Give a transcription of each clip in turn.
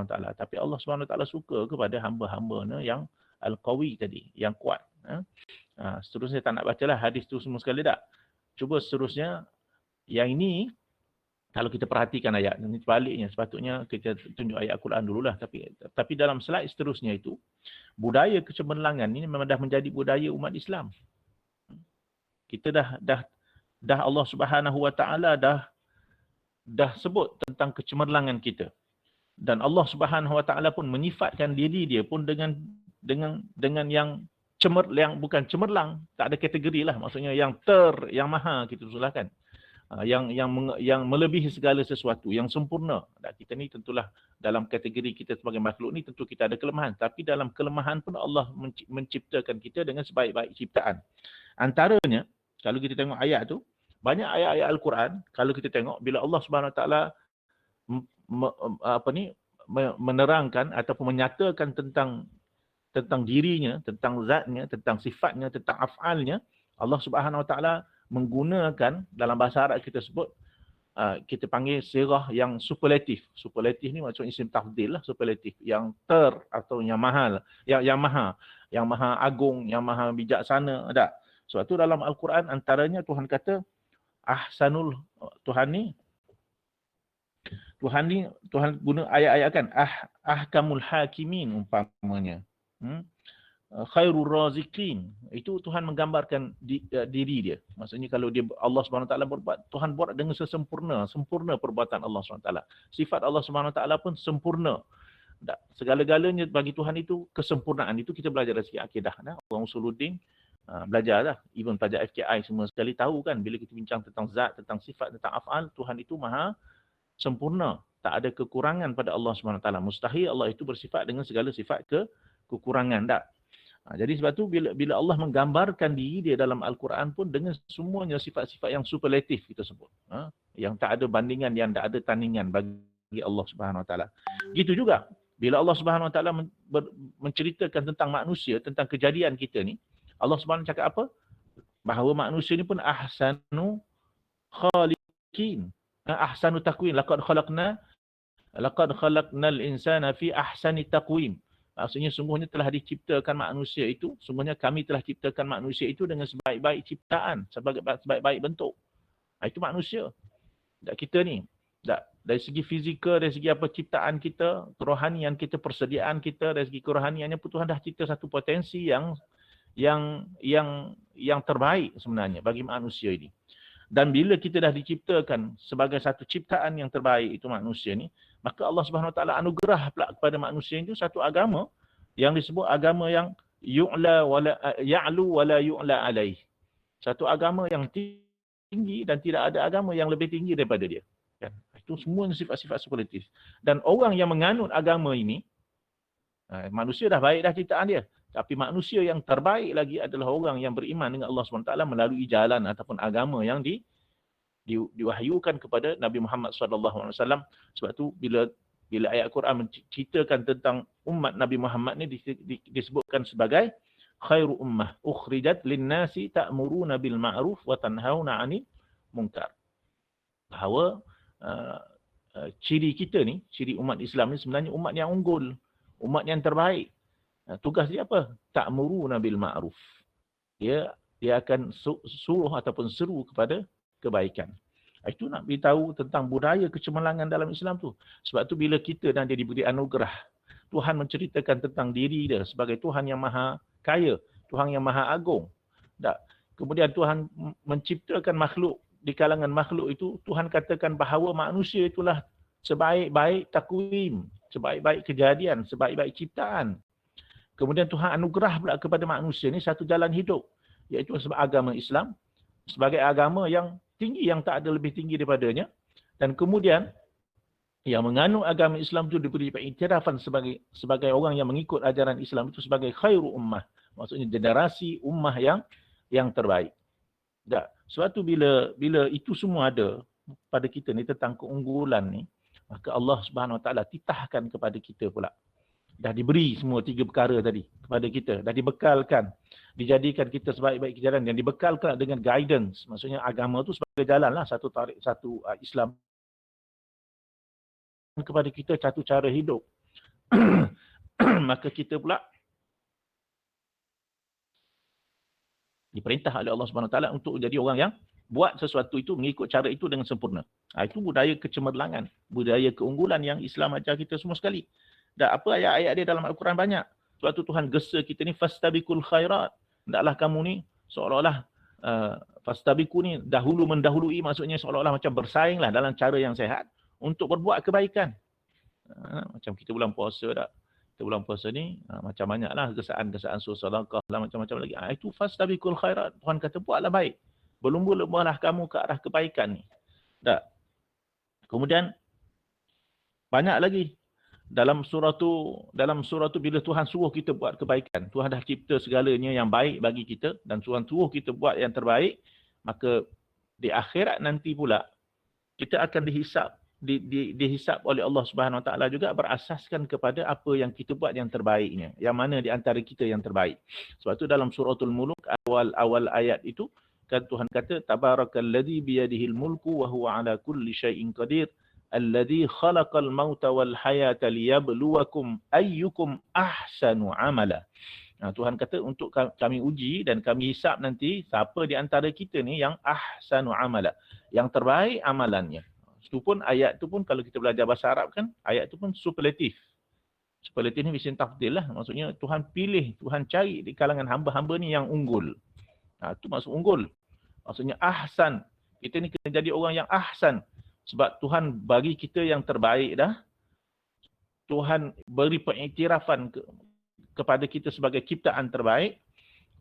SWT. Tapi Allah SWT suka kepada hamba-hambanya yang al-qawi tadi, yang kuat. Seterusnya tak nak bacalah hadis tu semua sekali tak. Cuba seterusnya, yang ini kalau kita perhatikan ayat ini sebaliknya, sepatutnya kita tunjuk ayat Al-Quran dululah. Tapi dalam slide seterusnya itu, budaya kecemerlangan ini memang dah menjadi budaya umat Islam. Kita dah Allah Subhanahu Wa Taala dah sebut tentang kecemerlangan kita. Dan Allah Subhanahu Wa Taala pun menyifatkan diri dia pun dengan yang yang bukan cemerlang, tak ada kategori lah, maksudnya yang maha kita usulahkan. Yang melebihi segala sesuatu, yang sempurna. Dan kita ni tentulah dalam kategori kita sebagai makhluk ni tentu kita ada kelemahan, tapi dalam kelemahan pun Allah menciptakan kita dengan sebaik-baik ciptaan. Antaranya kalau kita tengok ayat tu, banyak ayat-ayat Al-Quran kalau kita tengok bila Allah Subhanahu Wa Taala menerangkan ataupun menyatakan tentang dirinya, tentang zatnya, tentang sifatnya, tentang af'alnya, Allah Subhanahu Wa Taala menggunakan dalam bahasa Arab kita sebut, kita panggil sirah yang superlatif. Superlatif ni maksudnya isim tafdil lah, superlatif yang atau yang mahal, yang maha agung, yang maha bijaksana. Ada. Sebab tu dalam Al-Quran antaranya Tuhan kata Tuhan guna ayat-ayat kan ahkamul hakimin umpamanya. Khairur raziqin, itu Tuhan menggambarkan diri dia. Maksudnya kalau Allah SWT berbuat, Tuhan buat dengan sempurna perbuatan Allah SWT. Sifat Allah SWT pun sempurna. Segala-galanya bagi Tuhan itu kesempurnaan. Itu kita belajar dari segi akidah. Orang usuluddin belajar lah. Even pelajar FKI semua sekali tahu kan, bila kita bincang tentang zat, tentang sifat, tentang af'al, Tuhan itu maha sempurna. Tak ada kekurangan pada Allah SWT. Mustahil Allah itu bersifat dengan segala sifat kekurangan. Tak. Jadi sebab tu bila Allah menggambarkan diri dia dalam Al-Quran pun dengan semuanya sifat-sifat yang superlatif kita sebut. Yang tak ada bandingan, yang tak ada tandingan bagi Allah Subhanahu Wa Taala. Gitu juga bila Allah Subhanahu Wa Taala menceritakan tentang manusia, tentang kejadian kita ni, Allah Subhanahu cakap apa? Bahawa manusia ni pun ahsanu khaliqin. Ahsanu taqwim. Laqad khalaqnal insana fi ahsani taqwim. Maksudnya sungguhnya telah diciptakan manusia itu, sungguhnya kami telah ciptakan manusia itu dengan sebaik-baik ciptaan, sebaik-baik bentuk. Itu manusia. Kita ni, dari segi fizikal, dari segi apa ciptaan kita, kerohanian kita, persediaan kita, dari segi kerohaniannya pun Tuhan dah cipta satu potensi yang terbaik sebenarnya bagi manusia ini. Dan bila kita dah diciptakan sebagai satu ciptaan yang terbaik itu manusia ni, maka Allah Subhanahu Wa Taala anugerah pula kepada manusia itu satu agama yang disebut agama yang ya'lu wala yu'la alaih. Satu agama yang tinggi dan tidak ada agama yang lebih tinggi daripada dia. Kan? Itu semua sifat-sifat superlatif. Dan orang yang menganut agama ini, manusia dah baik dah ciptaan dia. Tapi manusia yang terbaik lagi adalah orang yang beriman dengan Allah SWT melalui jalan ataupun agama yang diwahyukan kepada Nabi Muhammad SAW. Sebab tu bila ayat Quran menceritakan tentang umat Nabi Muhammad ni disebutkan sebagai khairu ummah ukhrijat linnasi ta'muruna bil ma'ruf wa tanhauna 'anil munkar. Bahawa ciri kita ni, ciri umat Islam ni sebenarnya umat yang unggul, umat yang terbaik. Tugas dia apa? Ta'muruna bil ma'ruf. Dia akan suruh ataupun seru kepada kebaikan. Itu nak beritahu tentang budaya kecemerlangan dalam Islam tu. Sebab tu bila kita dan dia diberi anugerah, Tuhan menceritakan tentang diri dia sebagai Tuhan yang maha kaya, Tuhan yang maha agung. Kemudian Tuhan menciptakan makhluk, di kalangan makhluk itu Tuhan katakan bahawa manusia itulah sebaik-baik takwim, sebaik-baik kejadian, sebaik-baik ciptaan. Kemudian Tuhan anugerah pula kepada manusia ni satu jalan hidup, iaitu sebab agama Islam sebagai agama yang tinggi, yang tak ada lebih tinggi daripadanya. Dan kemudian yang menganut agama Islam itu diberi iktirafan sebagai orang yang mengikut ajaran Islam itu sebagai khairu ummah. Maksudnya generasi ummah yang terbaik. Sebab tu bila itu semua ada pada kita ni tentang keunggulan ni, maka Allah Subhanahu Wa Taala titahkan kepada kita pula. Dah diberi semua tiga perkara tadi kepada kita. Dah dibekalkan. Dijadikan kita sebaik-baik jalan. Yang dibekalkan dengan guidance. Maksudnya agama tu sebagai jalan lah. Satu tarik, satu Islam. Kepada kita satu cara hidup. maka kita pula diperintah oleh Allah Subhanahu Wa Taala untuk jadi orang yang buat sesuatu itu mengikut cara itu dengan sempurna. Itu budaya kecemerlangan, budaya keunggulan yang Islam ajar kita semua sekali. Dan apa ayat-ayat dia dalam Al-Quran banyak. Sebab tu Tuhan gesa kita ni fastabiqul khairat. Hendaklah kamu ni seolah-olah fastabiqu ni dahulu mendahului, maksudnya seolah-olah macam bersainglah dalam cara yang sehat untuk berbuat kebaikan. Macam kita bulan puasa dah. Kita bulan puasa ni macam banyaklah kesaan-kesaan sedekah lah, macam-macam lagi. Itu fastabiqul khairat. Tuhan kata buatlah baik. Berlumba-lumbalah kamu ke arah kebaikan ni. Tak. Kemudian banyak lagi dalam surah tu bila Tuhan suruh kita buat kebaikan, Tuhan dah cipta segalanya yang baik bagi kita dan Tuhan suruh kita buat yang terbaik, maka di akhirat nanti pula kita akan dihisap oleh Allah Subhanahu Wa Taala juga berasaskan kepada apa yang kita buat yang terbaiknya. Yang mana di antara kita yang terbaik. Sebab tu dalam suratul Mulk awal ayat itu kan Tuhan kata tabarakalladzi biyadihil mulku wa huwa ala kulli syai'in qadir alladzi khalaqal mauta wal hayata liyabluwakum ayyukum ahsanu amala. Tuhan kata untuk kami uji dan kami hisap nanti siapa di antara kita ni yang ahsanu amala, yang terbaik amalannya. Itu pun ayat tu pun kalau kita belajar bahasa Arab kan, ayat tu pun superlatif. Superlatif ni isim tafdil lah. Maksudnya Tuhan pilih, Tuhan cari di kalangan hamba-hamba ni yang unggul. Itu maksud unggul. Maksudnya ahsan. Kita ni kena jadi orang yang ahsan. Sebab Tuhan bagi kita yang terbaik dah. Tuhan beri pengiktirafan kepada kita sebagai ciptaan terbaik.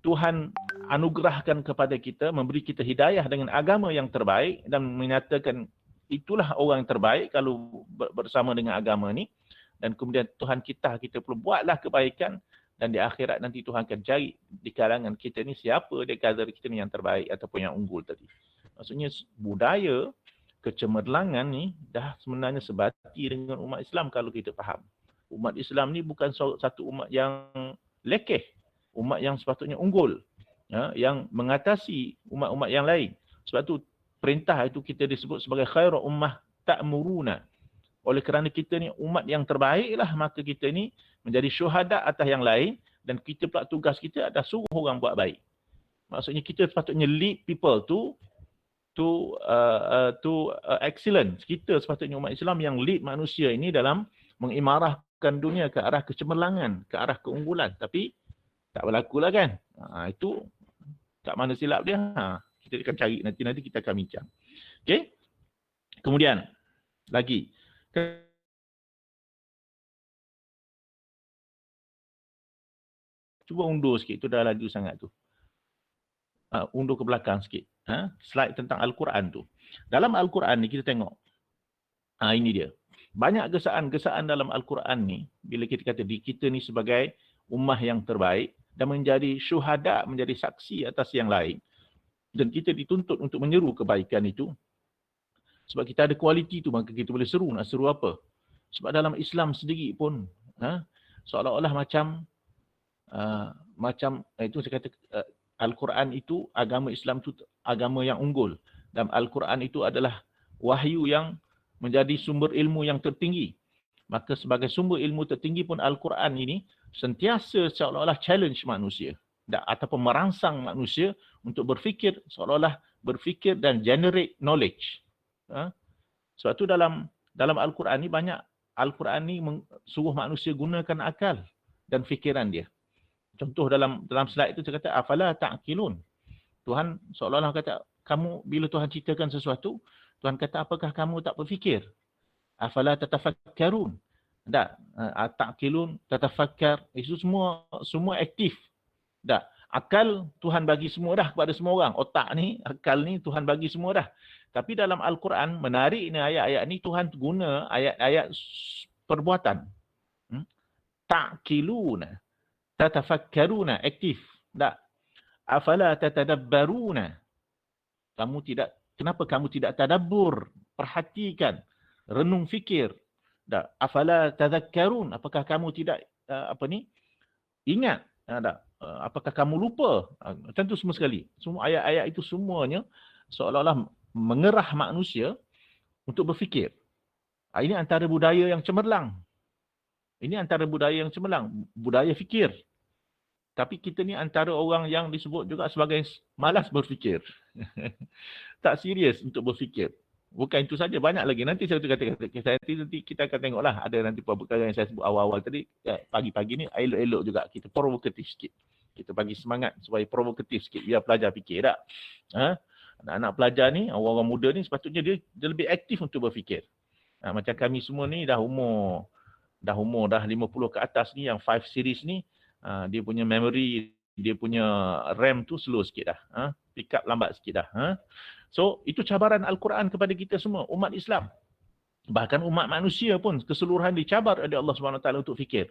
Tuhan anugerahkan kepada kita, memberi kita hidayah dengan agama yang terbaik dan menyatakan itulah orang yang terbaik kalau bersama dengan agama ni. Dan kemudian Tuhan kita perlu buatlah kebaikan. Dan di akhirat nanti Tuhan akan cari di kalangan kita ni siapa di antara kita ni yang terbaik ataupun yang unggul tadi. Maksudnya budaya kecemerlangan ni dah sebenarnya sebati dengan umat Islam kalau kita faham. Umat Islam ni bukan satu umat yang lekeh. Umat yang sepatutnya unggul. Yang mengatasi umat-umat yang lain. Sebab tu perintah itu kita disebut sebagai khairu ummah ta'muruna. Oleh kerana kita ni umat yang terbaik lah, maka kita ni menjadi syuhada atas yang lain dan kita pula tugas kita adalah suruh orang buat baik. Maksudnya kita sepatutnya lead people to excellence. Kita sepatutnya umat Islam yang lead manusia ini dalam mengimarahkan dunia ke arah kecemerlangan, ke arah keunggulan. Tapi tak berlaku lah kan. Itu kat mana silap dia? Kita akan cari nanti kita akan bincang. Okey. Kemudian lagi. Cuba undur sikit, tu dah laju sangat tu. Undur ke belakang sikit. Slide tentang Al-Quran tu. Dalam Al-Quran ni kita tengok. Ini dia. Banyak gesaan-gesaan dalam Al-Quran ni, bila kita kata kita ni sebagai ummah yang terbaik dan menjadi syuhada, menjadi saksi atas yang lain. Dan kita dituntut untuk menyeru kebaikan itu. Sebab kita ada kualiti tu, maka kita boleh seru. Nak seru apa? Sebab dalam Islam sendiri pun, seolah-olah macam itu saya kata Al-Quran itu, agama Islam itu agama yang unggul. Dan Al-Quran itu adalah wahyu yang menjadi sumber ilmu yang tertinggi. Maka sebagai sumber ilmu tertinggi pun Al-Quran ini sentiasa seolah-olah challenge manusia. Ataupun merangsang manusia untuk berfikir, seolah-olah berfikir dan generate knowledge. Sebab tu dalam Al-Quran ni banyak, Al-Quran ni suruh manusia gunakan akal dan fikiran dia. Contoh dalam slide itu saya kata afala ta'qilun. Tuhan seolah-olah kata kamu bila Tuhan ceritakan sesuatu, Tuhan kata apakah kamu tak berfikir? Afala tatafakkarun. Tak, ta'qilun, tatafakkar, itu semua aktif. Tak, akal Tuhan bagi semua dah kepada semua orang. Otak ni, akal ni Tuhan bagi semua dah. Tapi dalam Al-Quran menarik ni ayat-ayat ni Tuhan guna ayat-ayat perbuatan. Ta'qiluna. Tatafakkaruna, aktif. Tak. Afala tatadabbaruna. Kenapa kamu tidak tadabbur? Perhatikan. Renung fikir. Tak. Afala tadhakkarun. Apakah kamu tidak ingat? Tak. Apakah kamu lupa? Tentu semua sekali. Semua ayat-ayat itu semuanya seolah-olah mengerah manusia untuk berfikir. Ini antara budaya yang cemerlang. Ini antara budaya yang cemerlang, budaya fikir. Tapi kita ni antara orang yang disebut juga sebagai malas berfikir. Tak serius untuk berfikir. Bukan itu saja, banyak lagi. Nanti saya kata nanti kita akan tengoklah. Ada nanti perkara yang saya sebut awal-awal tadi. Pagi-pagi ni elok-elok juga kita provokatif sikit. Kita bagi semangat supaya provokatif sikit. Biar pelajar fikir tak? Anak-anak pelajar ni, orang-orang muda ni sepatutnya dia lebih aktif untuk berfikir. Macam kami semua ni dah umur dah 50 ke atas ni, yang 5 series ni, dia punya memory, dia punya RAM tu slow sikit dah. Pick up lambat sikit dah. So, itu cabaran Al-Quran kepada kita semua, umat Islam. Bahkan umat manusia pun keseluruhan dicabar oleh Allah SWT untuk fikir.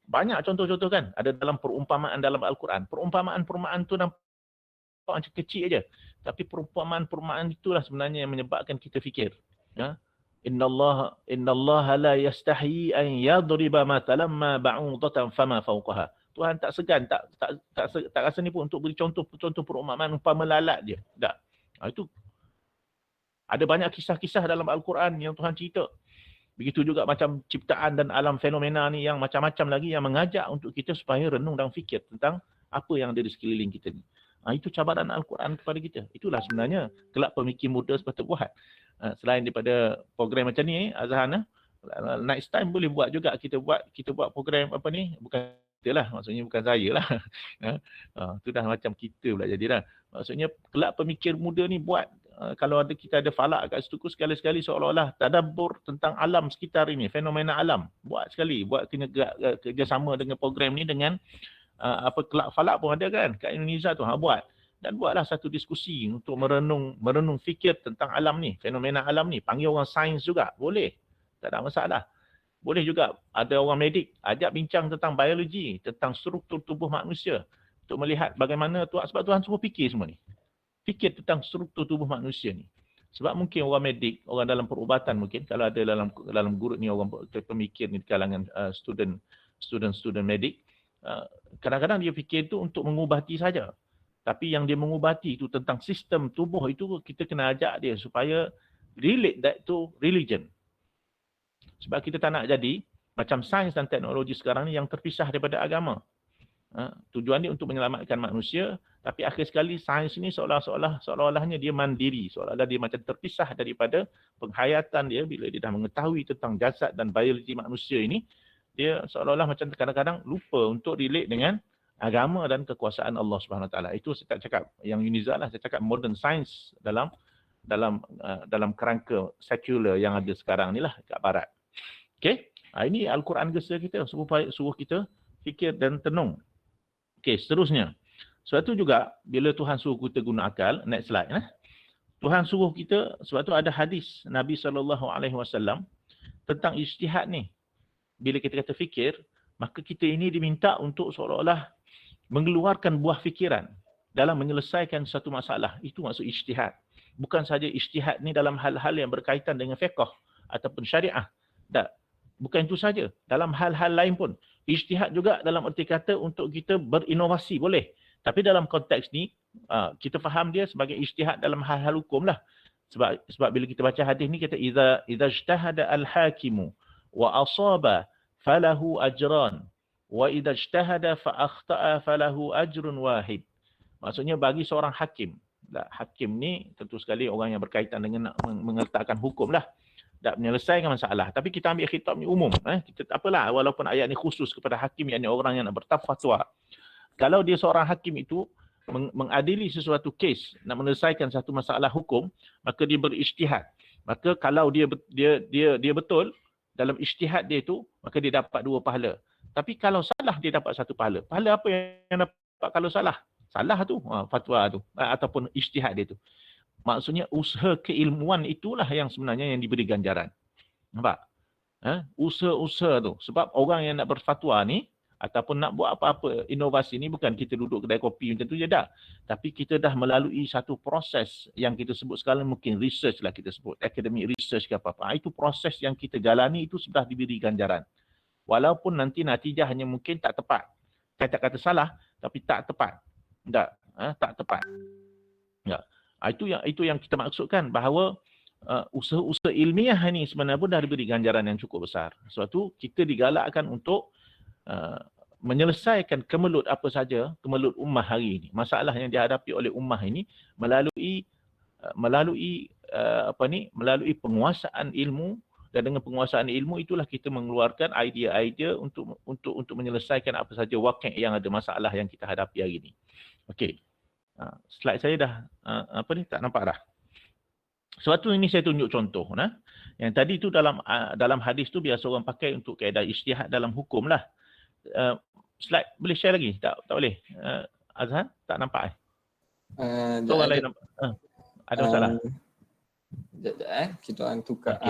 Banyak contoh-contoh kan, ada dalam perumpamaan dalam Al-Quran. Perumpamaan-perumpamaan tu nampak macam kecil aja. Tapi perumpamaan-perumpamaan itulah sebenarnya yang menyebabkan kita fikir. Innallaha la yastahi an yadriba matalan ma ba'udatan fama fawqaha. Tuhan tak segan, tak rasa ni pun untuk beri contoh perumpamaan umpama lalat dia. Tak. Itu ada banyak kisah-kisah dalam Al-Quran yang Tuhan cerita. Begitu juga macam ciptaan dan alam fenomena ni yang macam-macam lagi yang mengajak untuk kita supaya renung dan fikir tentang apa yang ada di sekeliling kita ni. Itu cabaran Al-Quran kepada kita. Itulah sebenarnya kelak pemikir muda sepatutnya buat. Selain daripada program macam ni, Azhan, next time boleh buat juga kita buat program apa ni, bukan kita lah, maksudnya bukan saya lah. Itu dah macam kita pula jadi dah. Maksudnya kelak pemikir muda ni buat, kalau kita ada falak kat situ, sekali-sekali seolah-olah tadabbur tentang alam sekitar ini, fenomena alam. Buat kerjasama dengan program ni dengan kelak falak pun ada kan kat Indonesia tu, buat. Dan buatlah satu diskusi untuk merenung fikir tentang alam ni, fenomena alam ni. Panggil orang sains juga, boleh. Tak ada masalah. Boleh juga ada orang medik, ajak bincang tentang biologi, tentang struktur tubuh manusia. Untuk melihat bagaimana sebab Tuhan suruh fikir semua ni. Fikir tentang struktur tubuh manusia ni. Sebab mungkin orang medik, orang dalam perubatan mungkin, kalau ada dalam guru ni orang pemikir ni di kalangan student medik, kadang-kadang dia fikir tu untuk mengubati saja. Tapi yang dia mengubati itu tentang sistem tubuh itu, kita kena ajak dia supaya relate that to religion. Sebab kita tak nak jadi macam sains dan teknologi sekarang ni yang terpisah daripada agama. Tujuan dia untuk menyelamatkan manusia, tapi akhir sekali sains ni seolah-olahnya dia mandiri, seolah-olah dia macam terpisah daripada penghayatan dia. Bila dia dah mengetahui tentang jasad dan biologi manusia ini, dia seolah-olah macam kadang-kadang lupa untuk relate dengan agama dan kekuasaan Allah Subhanahu Wa Taala. Itu saya tak cakap yang Unizal lah, saya cakap modern science dalam kerangka sekular yang ada sekarang ni lah kat barat. Okey, ini Al-Quran gesa kita suruh kita fikir dan tenung. Okey, seterusnya. Sebab tu juga bila Tuhan suruh kita guna akal, next slide. Tuhan suruh kita, sebab tu ada hadis Nabi SAW tentang ijtihad ni. Bila kita kata fikir, maka kita ini diminta untuk seolah-olah mengeluarkan buah fikiran dalam menyelesaikan satu masalah. Itu maksud ijtihad. Bukan saja ijtihad ni dalam hal-hal yang berkaitan dengan fiqh ataupun syariah. Tak. Bukan itu saja. Dalam hal-hal lain pun. Ijtihad juga dalam erti kata untuk kita berinovasi, boleh. Tapi dalam konteks ni, kita faham dia sebagai ijtihad dalam hal-hal hukum lah. Sebab bila kita baca hadis ni, kita idza ijtahada al-hakimu wa asaba falahu ajran wa idza ijtahada fa akhta'a falahu ajrun wahid. Maksudnya bagi seorang hakim. Hakim ni tentu sekali orang yang berkaitan dengan nak meletakkan hukum lah. Tak menyelesaikan masalah. Tapi kita ambil khitab ni umum. Kita tak apalah, walaupun ayat ni khusus kepada hakim, yakni orang yang nak berfatwa. Kalau dia seorang hakim itu mengadili sesuatu kes, nak menyelesaikan satu masalah hukum, maka dia berijtihad. Maka kalau dia betul dalam ijtihad dia itu, maka dia dapat 2 pahala. Tapi kalau salah, dia dapat 1 pahala. Pahala apa yang dapat kalau salah? Salah tu, fatwa tu, ataupun ijtihad dia tu. Maksudnya usaha keilmuan itulah yang sebenarnya yang diberi ganjaran. Nampak? Usaha-usaha tu. Sebab orang yang nak berfatwa ni, ataupun nak buat apa-apa inovasi ni, bukan kita duduk kedai kopi macam tu je dah. Tapi kita dah melalui satu proses yang kita sebut sekarang mungkin research lah kita sebut. Academic research ke apa-apa. Itu proses yang kita jalani, itu sudah diberi ganjaran. Walaupun nanti natijahnya mungkin tak tepat. Saya tak kata salah, tapi tak tepat. Tak tepat. Ya. Itu yang kita maksudkan bahawa usaha-usaha ilmiah ni sebenarnya pun dah diberi ganjaran yang cukup besar. Sebab tu kita digalakkan untuk menyelesaikan kemelut apa saja, kemelut ummah hari ini. Masalah yang dihadapi oleh ummah ini melalui penguasaan ilmu, dan dengan penguasaan ilmu itulah kita mengeluarkan idea-idea untuk menyelesaikan apa saja wakil yang ada masalah yang kita hadapi hari ini. Okey. Slide saya dah tak nampak dah. Sebab tu ini saya tunjuk contoh. Yang tadi tu dalam hadis tu biasa orang pakai untuk kaedah ijtihad dalam hukum lah. Slide boleh share lagi? Tak boleh. Azhan tak nampak orang lain nampak. Ada masalah? Kita orang tukar.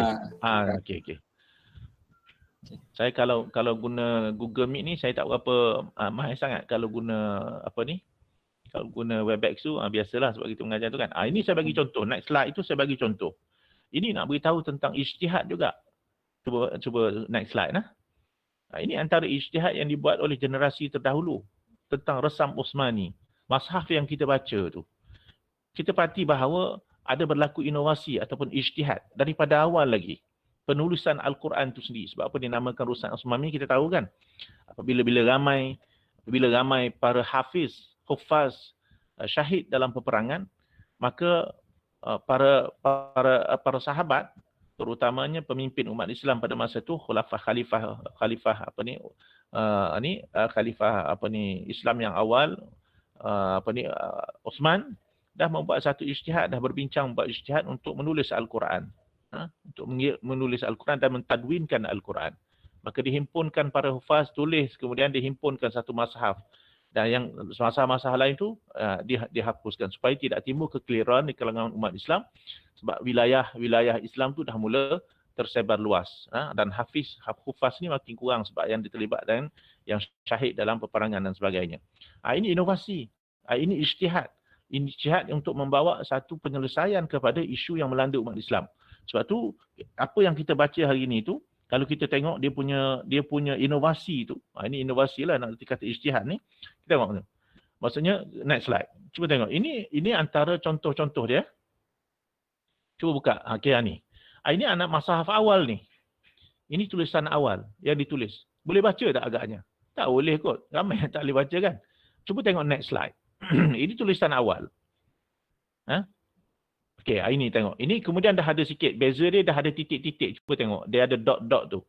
Okey. Saya kalau guna Google Meet ni saya tak berapa mahir sangat kalau guna kalau guna Webex tu biasalah sebab kita mengajar tu kan. Ini saya bagi contoh. Next slide itu saya bagi contoh. Ini nak beritahu tentang ijtihad juga. Cuba next slide . Ini antara ijtihad yang dibuat oleh generasi terdahulu tentang resam Uthmani. Mashaf yang kita baca tu. Kita perhati bahawa ada berlaku inovasi ataupun ijtihad daripada awal lagi. Penulisan Al-Quran tu sendiri. Sebab apa dinamakan resam Uthmani kita tahu kan. Apabila ramai para hafiz, huffaz, syahid dalam peperangan, maka para sahabat, terutamanya pemimpin umat Islam pada masa itu, khalifah Islam yang awal, Uthman, dah membuat satu ijtihad, dah berbincang membuat ijtihad untuk menulis Al-Quran. Untuk menulis Al-Quran dan mentadwinkan Al-Quran. Maka dihimpunkan para hufaz, tulis, kemudian dihimpunkan satu mashaf. Dan yang masalah-masalah lain tu dihapuskan supaya tidak timbul kekeliruan di kalangan umat Islam, sebab wilayah Islam tu dah mula tersebar luas, dan hufaz ni makin kurang sebab yang terlibat dan yang syahid dalam peperangan dan sebagainya. Ini inovasi, ini ijtihad untuk membawa satu penyelesaian kepada isu yang melanda umat Islam. Sebab tu apa yang kita baca hari ini tu, kalau kita tengok dia punya inovasi tu, ini inovasi lah nak kata ijtihad ni. Kita tengok tu. Maksudnya next slide. Cuba tengok. Ini antara contoh-contoh dia. Cuba buka. Ni. Ini anak mashaf awal ni. Ini tulisan awal yang ditulis. Boleh baca tak agaknya? Tak boleh kot. Ramai yang tak boleh baca kan. Cuba tengok next slide. Ini tulisan awal. Okey, ini tengok. Ini kemudian dah ada sikit. Beza dia dah ada titik-titik. Cuba tengok. Dia ada dot-dot tu.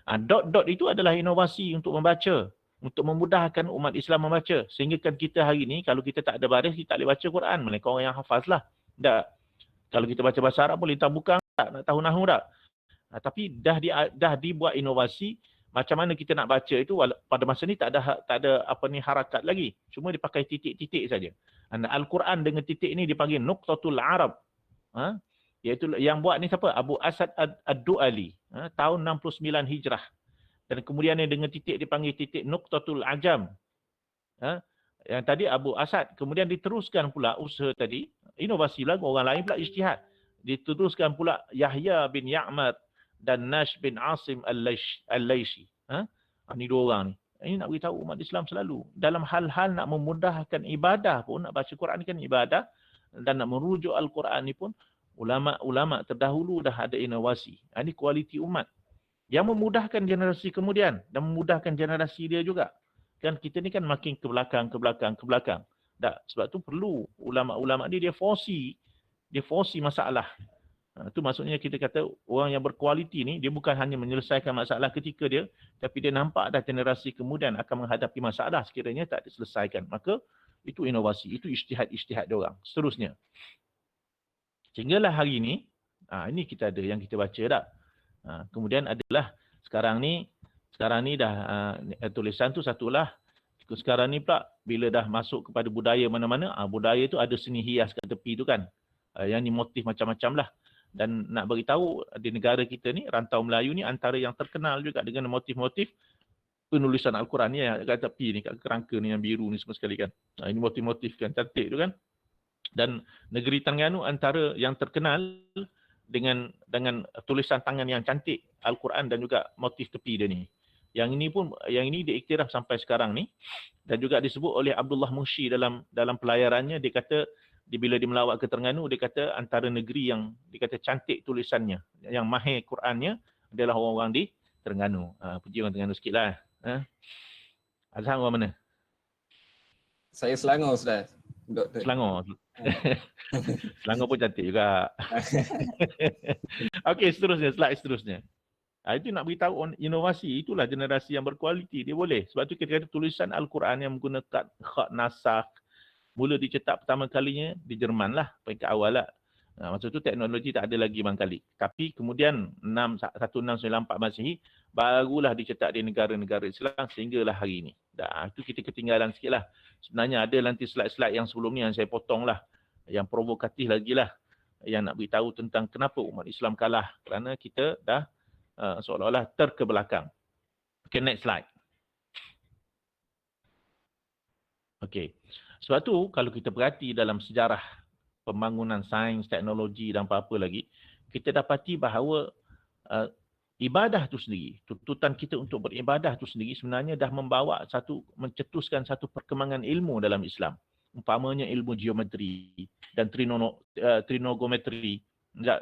Dot-dot itu adalah inovasi untuk membaca. Untuk memudahkan umat Islam membaca. Sehingga kan kita hari ni, kalau kita tak ada baris, kita tak boleh baca Quran. Melainkan orang yang hafaz lah. Tak. Kalau kita baca bahasa Arab pun lintang bukan tak. Nak tahu nahu tak. Tapi dah dibuat inovasi. Macam mana kita nak baca itu, pada masa ni tak ada harakat lagi. Cuma dipakai titik-titik saja. Al-Quran dengan titik ni dipanggil Nuqtatul Arab. Iaitu yang buat ni siapa? Abu Asad Ad-Du'ali, tahun 69 Hijrah. Dan kemudian dengan titik dipanggil titik Nuqtatul Ajam. Yang tadi Abu Asad, kemudian diteruskan pula usaha tadi, inovasi lagu orang lain pula ijtihad. Diteruskan pula Yahya bin Ya'mar dan Nash bin Asim Al-Layshi. Ini dua orang ni. Ini nak beritahu umat Islam selalu. Dalam hal-hal nak memudahkan ibadah pun, nak baca Quran ni kan ibadah, dan nak merujuk Al-Quran ni pun, ulama' terdahulu dah ada inovasi. Ini kualiti umat. Yang memudahkan generasi kemudian dan memudahkan generasi dia juga. Kan kita ni kan makin ke belakang. Sebab tu perlu ulama' ni dia forsi masalah. Itu maksudnya kita kata orang yang berkualiti ni, dia bukan hanya menyelesaikan masalah ketika dia, tapi dia nampak dah generasi kemudian akan menghadapi masalah sekiranya tak diselesaikan. Maka itu inovasi, itu ijtihad dia orang. Seterusnya. Sehinggalah hari ini, ini kita ada yang kita baca tak. Kemudian adalah sekarang ni dah tulisan tu satulah. Sekarang ni pula bila dah masuk kepada budaya mana-mana, budaya tu ada seni hias kat tepi tu kan. Yang ni motif macam-macam lah. Dan nak beritahu di negara kita ni, rantau Melayu ni antara yang terkenal juga dengan motif-motif penulisan Al-Quran ni kat tepi ni, kat kerangka ni yang biru ni semua sekali kan. Ini motif-motif kan, cantik tu kan. Dan negeri Terengganu antara yang terkenal dengan tulisan tangan yang cantik Al-Quran dan juga motif tepi dia ni. Yang ini diiktiraf sampai sekarang ni, dan juga disebut oleh Abdullah Mushi dalam pelayarannya. Dia kata bila dia melawat ke Terengganu, dia kata antara negeri yang dia kata cantik tulisannya, yang mahir Qurannya adalah orang-orang di Terengganu. Puji orang Terengganu sikit lah. Azhar orang mana? Saya Selangor, Ustaz. Doktor. Selangor. Selangor pun cantik juga. Okey, slide seterusnya. Itu nak beritahu inovasi, itulah generasi yang berkualiti. Dia boleh. Sebab tu kita kata tulisan Al-Quran yang menggunakan khat nasakh, mula dicetak pertama kalinya di Jerman lah, peringkat awal lah. Masa tu teknologi tak ada lagi barangkali. Tapi kemudian 1694 Masihi, barulah dicetak di negara-negara Islam sehinggalah hari ini. Itu kita ketinggalan sikit lah. Sebenarnya ada nanti slide-slide yang sebelum ni yang saya potong lah. Yang provokatif lagi lah. Yang nak beritahu tentang kenapa umat Islam kalah. Kerana kita dah seolah-olah terkebelakang. Okay, next slide. Okay. Sebab tu kalau kita perhati dalam sejarah pembangunan sains, teknologi dan apa-apa lagi, kita dapati bahawa ibadah tu sendiri, tuntutan kita untuk beribadah tu sendiri sebenarnya dah membawa mencetuskan satu perkembangan ilmu dalam Islam. Umpamanya ilmu geometri dan trigonometri.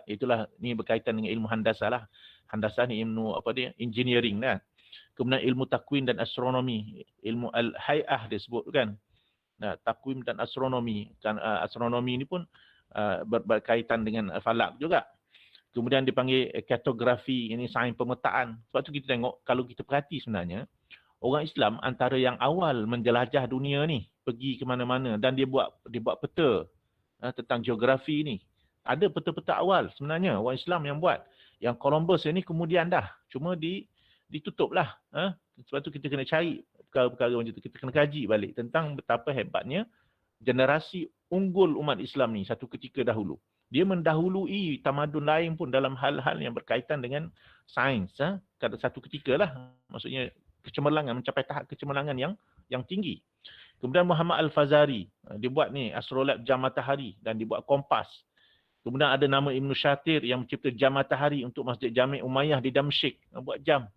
Itulah ni berkaitan dengan ilmu handasah lah. Handasah ni ilmu engineering lah. Kemudian ilmu takwim dan astronomi, ilmu al-hay'ah disebut kan. Takwim dan astronomi. Astronomi ni pun berkaitan dengan falak juga. Kemudian dipanggil kartografi, ini sains pemetaan. Sebab tu kita tengok, kalau kita perhati sebenarnya, orang Islam antara yang awal menjelajah dunia ni, pergi ke mana-mana dan dia buat peta tentang geografi ni. Ada peta-peta awal sebenarnya orang Islam yang buat. Yang Columbus ini kemudian dah. Cuma ditutup lah. Sebab tu kita kena cari perkara-perkara macam tu. Kita kena kaji balik tentang betapa hebatnya generasi unggul umat Islam ni satu ketika dahulu. Dia mendahului tamadun lain pun dalam hal-hal yang berkaitan dengan sains. Pada satu ketika lah. Maksudnya kecemerlangan, mencapai tahap kecemerlangan yang tinggi. Kemudian Muhammad Al-Fazari. Dia buat ni astrolab jam matahari dan dia buat kompas. Kemudian ada nama Ibn Shatir yang mencipta jam matahari untuk Masjid Jami' Umayyah di Damsyik. Buat jam.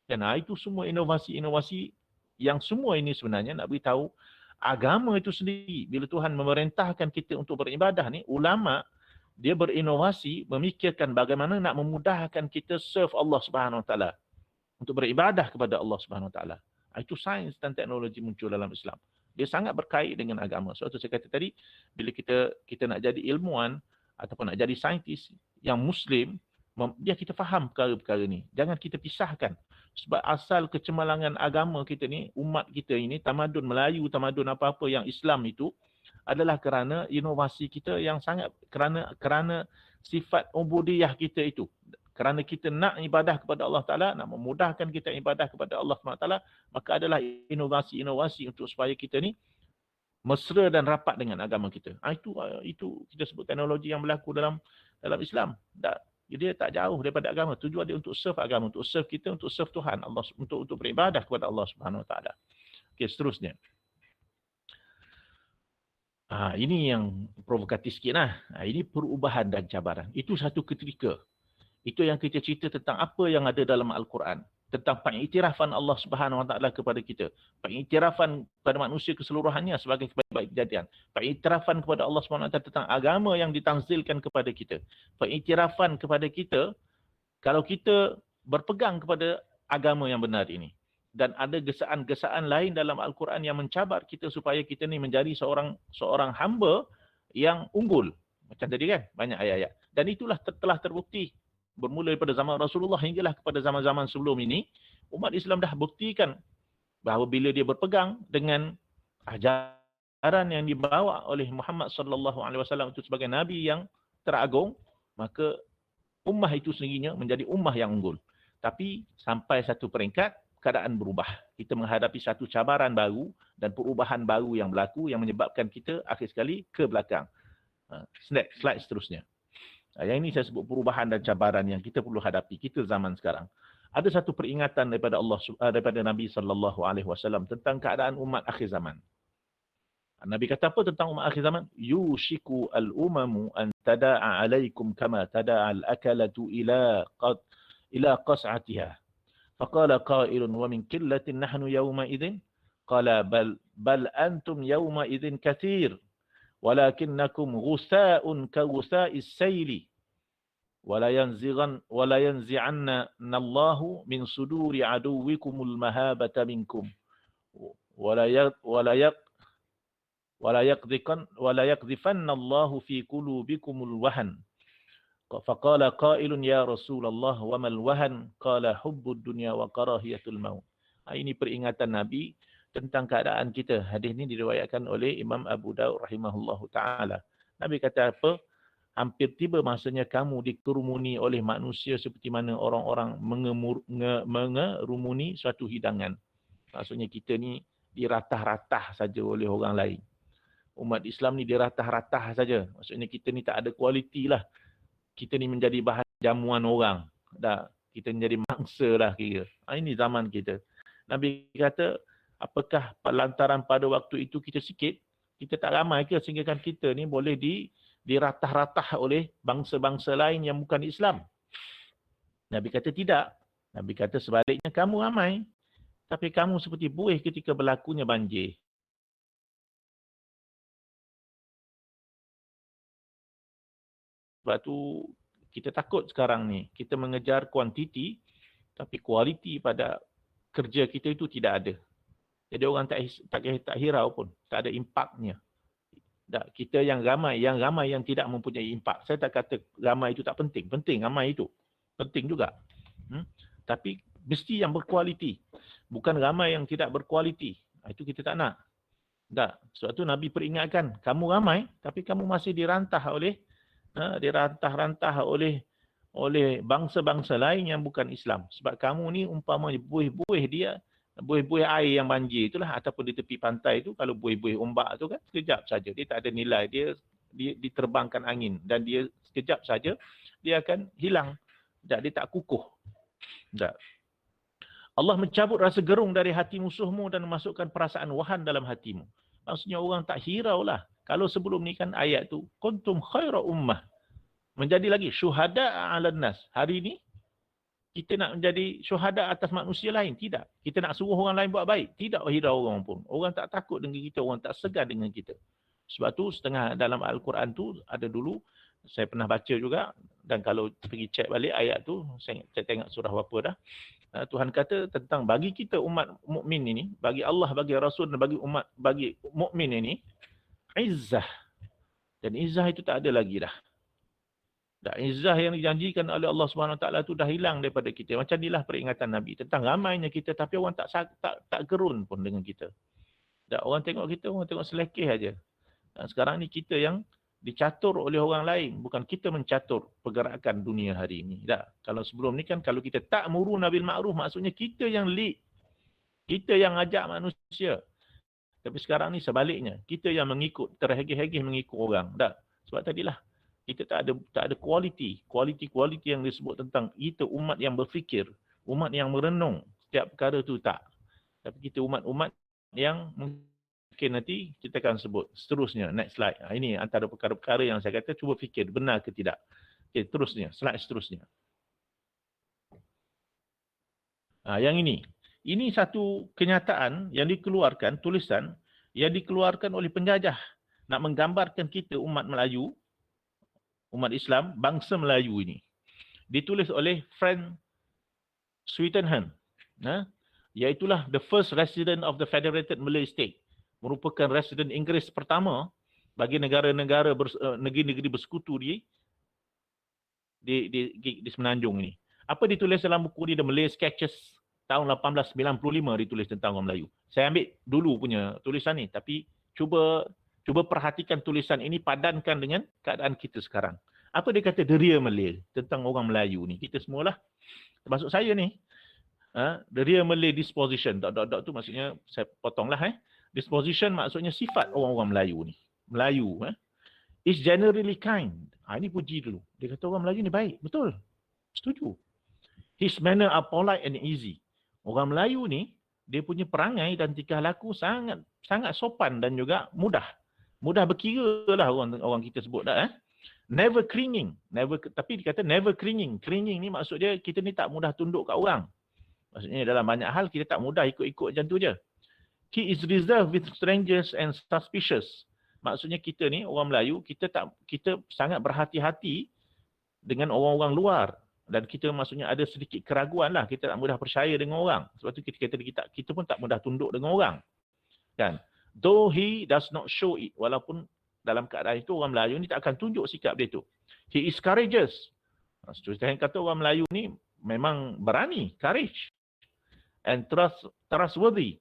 Dan itu semua inovasi-inovasi yang semua ini sebenarnya nak beritahu agama itu sendiri. Bila Tuhan memerintahkan kita untuk beribadah ni, ulama dia berinovasi memikirkan bagaimana nak memudahkan kita serve Allah Subhanahu Wa Taala. Untuk beribadah kepada Allah Subhanahu Wa Taala. Itu sains dan teknologi muncul dalam Islam. Dia sangat berkait dengan agama. Sebab tu saya kata tadi, bila kita nak jadi ilmuwan, ataupun nak jadi saintis yang Muslim, dia kita faham perkara-perkara ni. Jangan kita pisahkan. Sebab asal kecemerlangan agama kita ni, umat kita ini, tamadun Melayu, tamadun apa-apa yang Islam itu, adalah kerana inovasi kita yang sangat, kerana sifat ubudiyah kita itu. Kerana kita nak ibadah kepada Allah Ta'ala, nak memudahkan kita ibadah kepada Allah Ta'ala, maka adalah inovasi-inovasi untuk supaya kita ni mesra dan rapat dengan agama kita. Itu kita sebut teknologi yang berlaku dalam Islam. Dia tak jauh daripada agama. Tujuan dia untuk serve agama, untuk serve kita, untuk serve Tuhan, Allah, untuk beribadah kepada Allah Subhanahu Wa Taala. Okey, seterusnya. Ini yang provokatif sikit lah. Ini perubahan dan cabaran. Itu satu ketika. Itu yang kita cerita tentang apa yang ada dalam Al-Quran. Tentang pengiktirafan Allah Subhanahu Wa Taala kepada kita. Pengiktirafan kepada manusia keseluruhannya sebagai sebaik-baik kejadian. Pengiktirafan kepada Allah Subhanahu Wa Taala tentang agama yang ditanzilkan kepada kita. Pengiktirafan kepada kita kalau kita berpegang kepada agama yang benar ini. Dan ada gesaan-gesaan lain dalam Al-Quran yang mencabar kita supaya kita ni menjadi seorang hamba yang unggul. Macam tadi kan, banyak ayat-ayat. Dan itulah telah terbukti. Bermula daripada zaman Rasulullah hinggalah kepada zaman-zaman sebelum ini, umat Islam dah buktikan bahawa bila dia berpegang dengan ajaran yang dibawa oleh Muhammad sallallahu alaihi wasallam itu sebagai nabi yang teragung, maka ummah itu sendirinya menjadi ummah yang unggul. Tapi sampai satu peringkat keadaan berubah. Kita menghadapi satu cabaran baru dan perubahan baru yang berlaku yang menyebabkan kita akhir sekali ke belakang. Slide seterusnya. Yang ini saya sebut perubahan dan cabaran yang kita perlu hadapi, kita zaman sekarang. Ada satu peringatan daripada Nabi sallallahu alaihi wasallam tentang keadaan umat akhir zaman. Nabi kata apa tentang umat akhir zaman? Yushiku al-umamu an tada'a alaikum kama tada'a al-akalatu ila qas'atiha. Faqala qailun wa min qillatin nahnu yawma idzin qala bal antum yawma idzin katsir walakinnakum ghusaa'un ka ghusaa'is sayli wala yanzi'anna Allahu min suduri aduwwikumul mahabata minkum wala yaqdhifanna Allahu fi qulubikumul wahan. Faqala qailun ya Rasulullah wa mal wahan? Qala hubbud dunya wa karahiyatul maut. Ini peringatan Nabi tentang keadaan kita. Hadis ini diriwayatkan oleh Imam Abu Daud rahimahullahu taala. Nabi kata apa? Hampir tiba masanya kamu dikerumuni oleh manusia seperti mana orang-orang mengerumuni suatu hidangan. Maksudnya kita ni diratah-ratah saja oleh orang lain. Umat Islam ni diratah-ratah saja. Maksudnya kita ni tak ada kualiti lah. Kita ni menjadi bahan jamuan orang. Dah, kita menjadi mangsa lah kira. Ini zaman kita. Nabi kata, apakah lantaran pada waktu itu kita sikit, kita tak ramai ke sehingga kan kita ni boleh diratah-ratah oleh bangsa-bangsa lain yang bukan Islam? Nabi kata tidak. Nabi kata sebaliknya kamu ramai. Tapi kamu seperti buih ketika berlakunya banjir. Sebab tu kita takut sekarang ni. Kita mengejar kuantiti tapi kualiti pada kerja kita itu tidak ada. Jadi orang tak hirau pun. Tak ada impaknya. Kita yang ramai yang tidak mempunyai impak. Saya tak kata ramai itu tak penting. Penting ramai itu. Penting juga. Tapi mesti yang berkualiti. Bukan ramai yang tidak berkualiti. Itu kita tak nak. Sebab tu Nabi peringatkan, kamu ramai tapi kamu masih dirantah oleh bangsa-bangsa lain yang bukan Islam. Sebab kamu ni umpamanya buih-buih air yang banjir itulah, ataupun di tepi pantai itu, kalau buih-buih ombak tu kan sekejap saja. Dia tak ada nilai. Dia diterbangkan angin dan dia sekejap saja dia akan hilang. Dia tak kukuh. Allah mencabut rasa gerung dari hati musuhmu dan memasukkan perasaan wahan dalam hatimu. Maksudnya orang tak hirau lah. Kalau sebelum ni kan ayat tu, kuntum khaira ummah. Menjadi lagi syuhada 'alan nas. Hari ni kita nak menjadi syuhada atas manusia lain. Tidak. Kita nak suruh orang lain buat baik. Tidak hirau orang pun. Orang tak takut dengan kita. Orang tak segan dengan kita. Sebab tu setengah dalam Al-Quran tu ada dulu. Saya pernah baca juga. Dan kalau pergi cek balik ayat tu. Saya tengok surah berapa dah. Tuhan kata tentang bagi kita umat mukmin ini, bagi Allah, bagi Rasul dan bagi mukmin ini, izzah. Dan izzah itu tak ada lagi dah. Izzah yang dijanjikan oleh Allah Subhanahu Wa Taala itu dah hilang daripada kita. Macam inilah peringatan Nabi tentang ramainya kita tapi orang tak gerun pun dengan kita. Orang tengok kita, orang tengok selekeh aja. Dan sekarang ni kita yang dicatur oleh orang lain, bukan kita mencatur pergerakan dunia hari ini. Kalau sebelum ni kan kalau kita tak ta'muruna bil ma'ruf, maksudnya kita yang lead. Kita yang ajak manusia. Tapi sekarang ni sebaliknya, kita yang mengikut, terhegeh-hegeh mengikut orang. Sebab tadilah kita tak ada kualiti yang disebut tentang kita umat yang berfikir, umat yang merenung setiap perkara tu tak. Tapi kita umat-umat yang mungkin nanti kita akan sebut seterusnya, next slide. Ini antara perkara-perkara yang saya kata cuba fikir benar ke tidak. Okey, terusnya, slide seterusnya. Yang ini satu kenyataan yang dikeluarkan, tulisan yang dikeluarkan oleh penjajah nak menggambarkan kita umat Melayu, umat Islam, bangsa Melayu ini. Ditulis oleh Frank Swettenham. Iaitulah the first resident of the Federated Malay State. Merupakan residen Inggeris pertama bagi negeri-negeri bersekutu di Semenanjung ini. Apa ditulis dalam buku ni, The Malay Sketches, tahun 1895 ditulis tentang orang Melayu. Saya ambil dulu punya tulisan ni, tapi cuba perhatikan tulisan ini, padankan dengan keadaan kita sekarang. Apa dia kata The Real Malay tentang orang Melayu ni? Kita semualah, termasuk saya ni. The Real Malay Disposition. Tu maksudnya, saya potonglah. Disposition maksudnya sifat orang-orang Melayu ni. Melayu. Is generally kind. Ini puji dulu. Dia kata orang Melayu ni baik. Betul. Setuju. His manner are polite and easy. Orang Melayu ni, dia punya perangai dan tingkah laku sangat sopan dan juga mudah. Mudah berkira lah orang kita sebut dah. Never clinging. Tapi dia kata never clinging. Clinging ni maksud dia kita ni tak mudah tunduk kat orang. Maksudnya dalam banyak hal kita tak mudah ikut-ikut macam tu je. He is reserved with strangers and suspicious. Maksudnya kita ni orang Melayu, kita sangat berhati-hati dengan orang-orang luar, dan kita maksudnya ada sedikit keraguan lah, kita tak mudah percaya dengan orang. Sebab tu kita pun tak mudah tunduk dengan orang. Kan? Though he does not show it, walaupun dalam keadaan itu orang Melayu ni tak akan tunjuk sikap dia tu. He is courageous. Seterusnya kata orang Melayu ni memang berani, courage, and trustworthy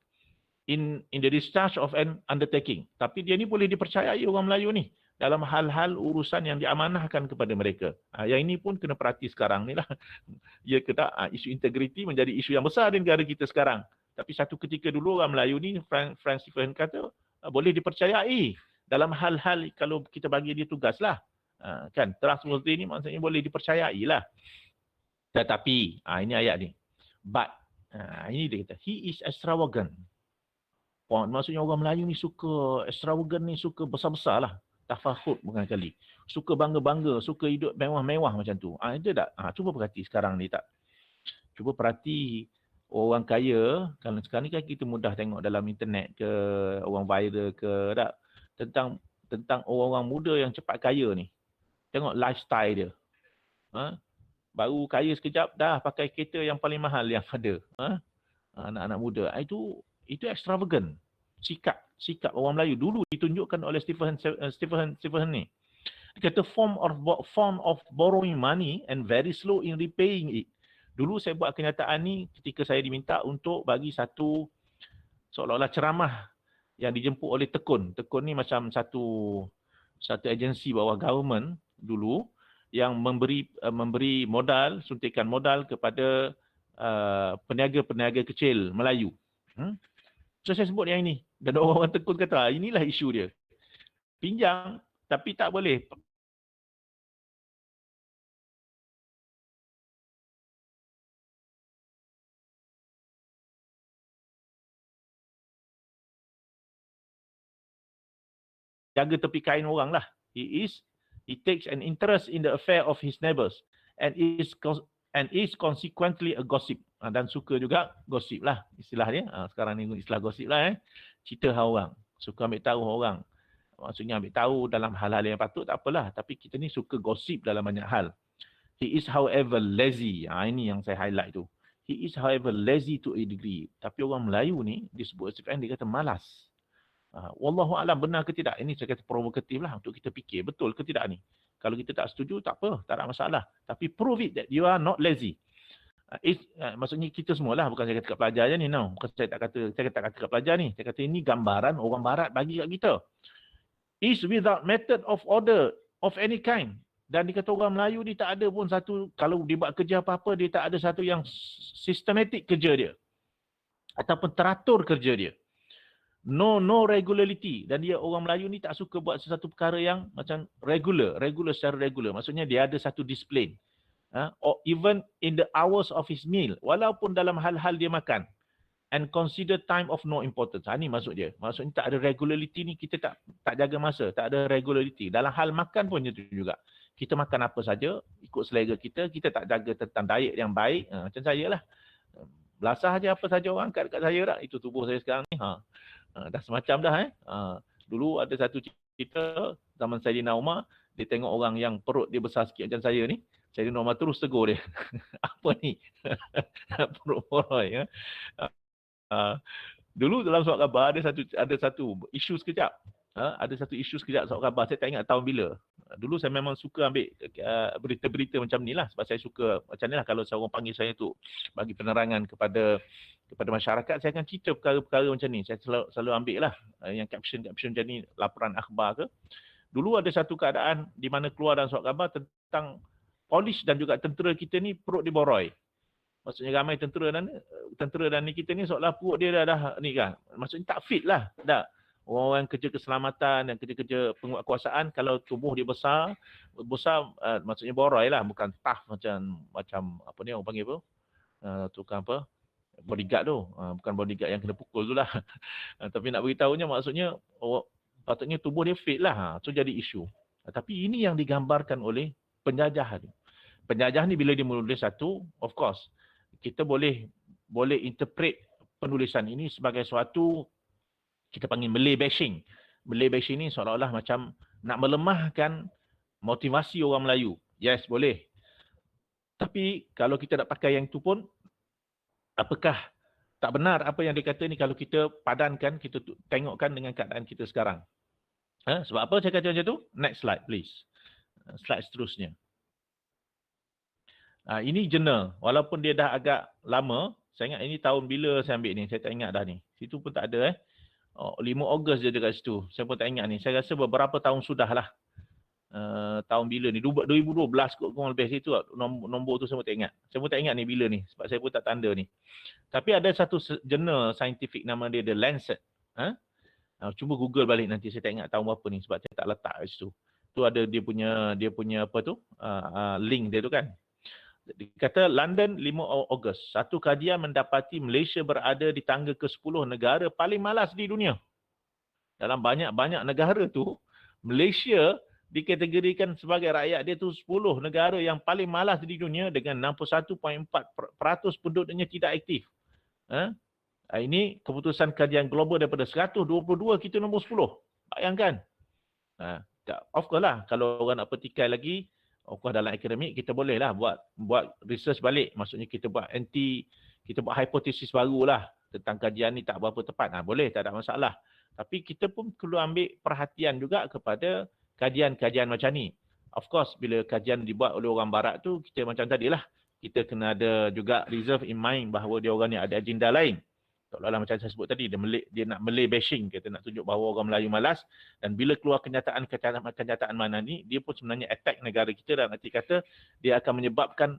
in the discharge of an undertaking. Tapi dia ni boleh dipercayai orang Melayu ni dalam hal-hal urusan yang diamanahkan kepada mereka. Yang ini pun kena perhati sekarang ni lah. Ya ke tak? Isu integriti menjadi isu yang besar di negara kita sekarang. Tapi satu ketika dulu orang Melayu ni, Franz Stephen kata, boleh dipercayai dalam hal-hal kalau kita bagi dia tugas lah. Kan? Trustworthy ni maksudnya boleh dipercayai lah. Tetapi, ini ayat ni. But, ini dia kata, he is extravagant. Maksudnya orang Melayu ni suka extravagant ni, suka besar-besar lah. Tafahud bukan kali. Suka bangga-bangga, suka hidup mewah-mewah macam tu. Ada tak? Cuba perhati sekarang ni tak? Cuba perhati orang kaya, kalau sekarang ni kan kita mudah tengok dalam internet ke, orang viral ke tak? Tentang orang-orang muda yang cepat kaya ni. Tengok lifestyle dia. Baru kaya sekejap dah pakai kereta yang paling mahal yang ada. Anak-anak muda. Itu extravagant. Sikap orang Melayu dulu ditunjukkan oleh Stephen ni. Dia kata form of borrowing money and very slow in repaying it. Dulu saya buat kenyataan ni ketika saya diminta untuk bagi satu seolah-olah ceramah yang dijemput oleh Tekun. Tekun ni macam satu agensi bawah government dulu yang memberi modal, suntikan modal kepada peniaga-peniaga kecil Melayu. So saya sebut yang ini. Dan orang-orang Tekun kata, inilah isu dia. Pinjam, tapi tak boleh. Jaga tepi kain orang lah. He takes an interest in the affair of his neighbours and is consequently a gossip. Dan suka juga gosip lah istilah dia. Sekarang ni istilah gosip lah. Cerita orang. Suka ambil tahu orang. Maksudnya ambil tahu dalam hal-hal yang patut tak apalah. Tapi kita ni suka gosip dalam banyak hal. He is however lazy. Ini yang saya highlight tu. He is however lazy to a degree. Tapi orang Melayu ni disebut Stephen, dia kata malas. Wallahu alam benar ke tidak? Ini saya kata provokatif lah untuk kita fikir. Betul ke tidak ni? Kalau kita tak setuju, tak apa. Tak ada masalah. Tapi prove it that you are not lazy. Maksudnya kita semualah. Bukan saya kata kat pelajar je ni. No. Bukan saya tak kata kat pelajar ni. Saya kata ini gambaran orang barat bagi kat kita. Is without method of order of any kind. Dan dikata orang Melayu ni tak ada pun satu, kalau dia buat kerja apa-apa, dia tak ada satu yang sistematik kerja dia. Ataupun teratur kerja dia. No regularity. Dan dia orang Melayu ni tak suka buat sesuatu perkara yang macam regular secara regular. Maksudnya dia ada satu disiplin. Or even in the hours of his meal. Walaupun dalam hal-hal dia makan. And consider time of no importance. Ini maksud dia. Maksudnya tak ada regularity ni, kita tak jaga masa. Tak ada regularity. Dalam hal makan pun itu juga. Kita makan apa saja, ikut selera kita. Kita tak jaga tentang diet yang baik. Macam saya lah. Belasah saja apa saja orang angkat kat saya tak. Itu tubuh saya sekarang ni. Dah semacam dah. Dulu ada satu cerita zaman Saidina Umar, dia tengok orang yang perut dia besar sikit macam saya ni, Saidina Umar terus tegur dia. Apa ni? Perut boroi. Dulu dalam surat khabar ada satu isu sekejap. Ada satu isu sekejap surat khabar, saya tak ingat tahun bila. Dulu saya memang suka ambil berita-berita macam ni lah, sebab saya suka macam ni lah. Kalau seorang panggil saya tu bagi penerangan kepada masyarakat, saya akan cerita perkara-perkara macam ni. Saya selalu ambil lah yang caption macam ni, laporan akhbar ke. Dulu ada satu keadaan di mana keluar dalam surat khabar tentang polis dan juga tentera kita ni perut diboroi. Maksudnya ramai tentera dan kita ni seolah perut dia dah ni kan. Maksudnya tak fit lah. Tak. Orang-orang kerja keselamatan dan kerja-kerja penguatkuasaan, kalau tubuh dia besar maksudnya boroi lah, bukan tough macam apa ni orang panggil apa? Tukang apa? Bodyguard tu. Bukan bodyguard yang kena pukul tu lah. Tapi nak beritahunya maksudnya patutnya tubuh dia fit lah. So jadi isu. Tapi ini yang digambarkan oleh penjajah ni. Penjajah ni bila dia menulis satu, of course, kita boleh interpret penulisan ini sebagai suatu kita panggil Malay bashing. Malay bashing ni seolah-olah macam nak melemahkan motivasi orang Melayu. Yes, boleh. Tapi kalau kita nak pakai yang tu pun, apakah tak benar apa yang dia kata ni kalau kita padankan, kita tengokkan dengan keadaan kita sekarang. Sebab apa saya kata macam tu? Next slide please. Slide seterusnya. Ini jurnal. Walaupun dia dah agak lama, saya ingat ini tahun bila saya ambil ni, saya tak ingat dah ni. Situ pun tak ada 5 Ogos je dekat situ. Saya pun tak ingat ni. Saya rasa beberapa tahun sudah lah. Tahun bila ni? 2012 kot kurang lebih situ. Nombor tu saya pun tak ingat. Saya pun tak ingat ni bila ni. Sebab saya pun tak tanda ni. Tapi ada satu jurnal saintifik nama dia The Lancet. Cuba Google balik nanti, saya tak ingat tahun berapa ni sebab saya tak letak kat situ. Tu ada dia punya apa tu? Link dia tu kan. Dia kata London 5 Ogos. Satu kajian mendapati Malaysia berada di tangga ke-10 negara paling malas di dunia. Dalam banyak-banyak negara tu, Malaysia dikategorikan sebagai rakyat dia tu 10 negara yang paling malas di dunia dengan 61.4% penduduknya tidak aktif. Ini keputusan kajian global daripada 122 kita nombor 10. Bayangkan. Of course lah, kalau orang nak petikai lagi, of course dalam akademik kita boleh lah buat research balik. Maksudnya kita buat hipotesis baru lah tentang kajian ni tak berapa tepat. Boleh, tak ada masalah. Tapi kita pun perlu ambil perhatian juga kepada kajian-kajian macam ni. Of course, bila kajian dibuat oleh orang barat tu, kita macam tadilah, kita kena ada juga reserve in mind bahawa dia orang ni ada agenda lain. Seolah-olah macam saya sebut tadi, dia nak Malay bashing, kita nak tunjuk bahawa orang Melayu malas, dan bila keluar kenyataan mana ni, dia pun sebenarnya attack negara kita dan arti kata dia akan menyebabkan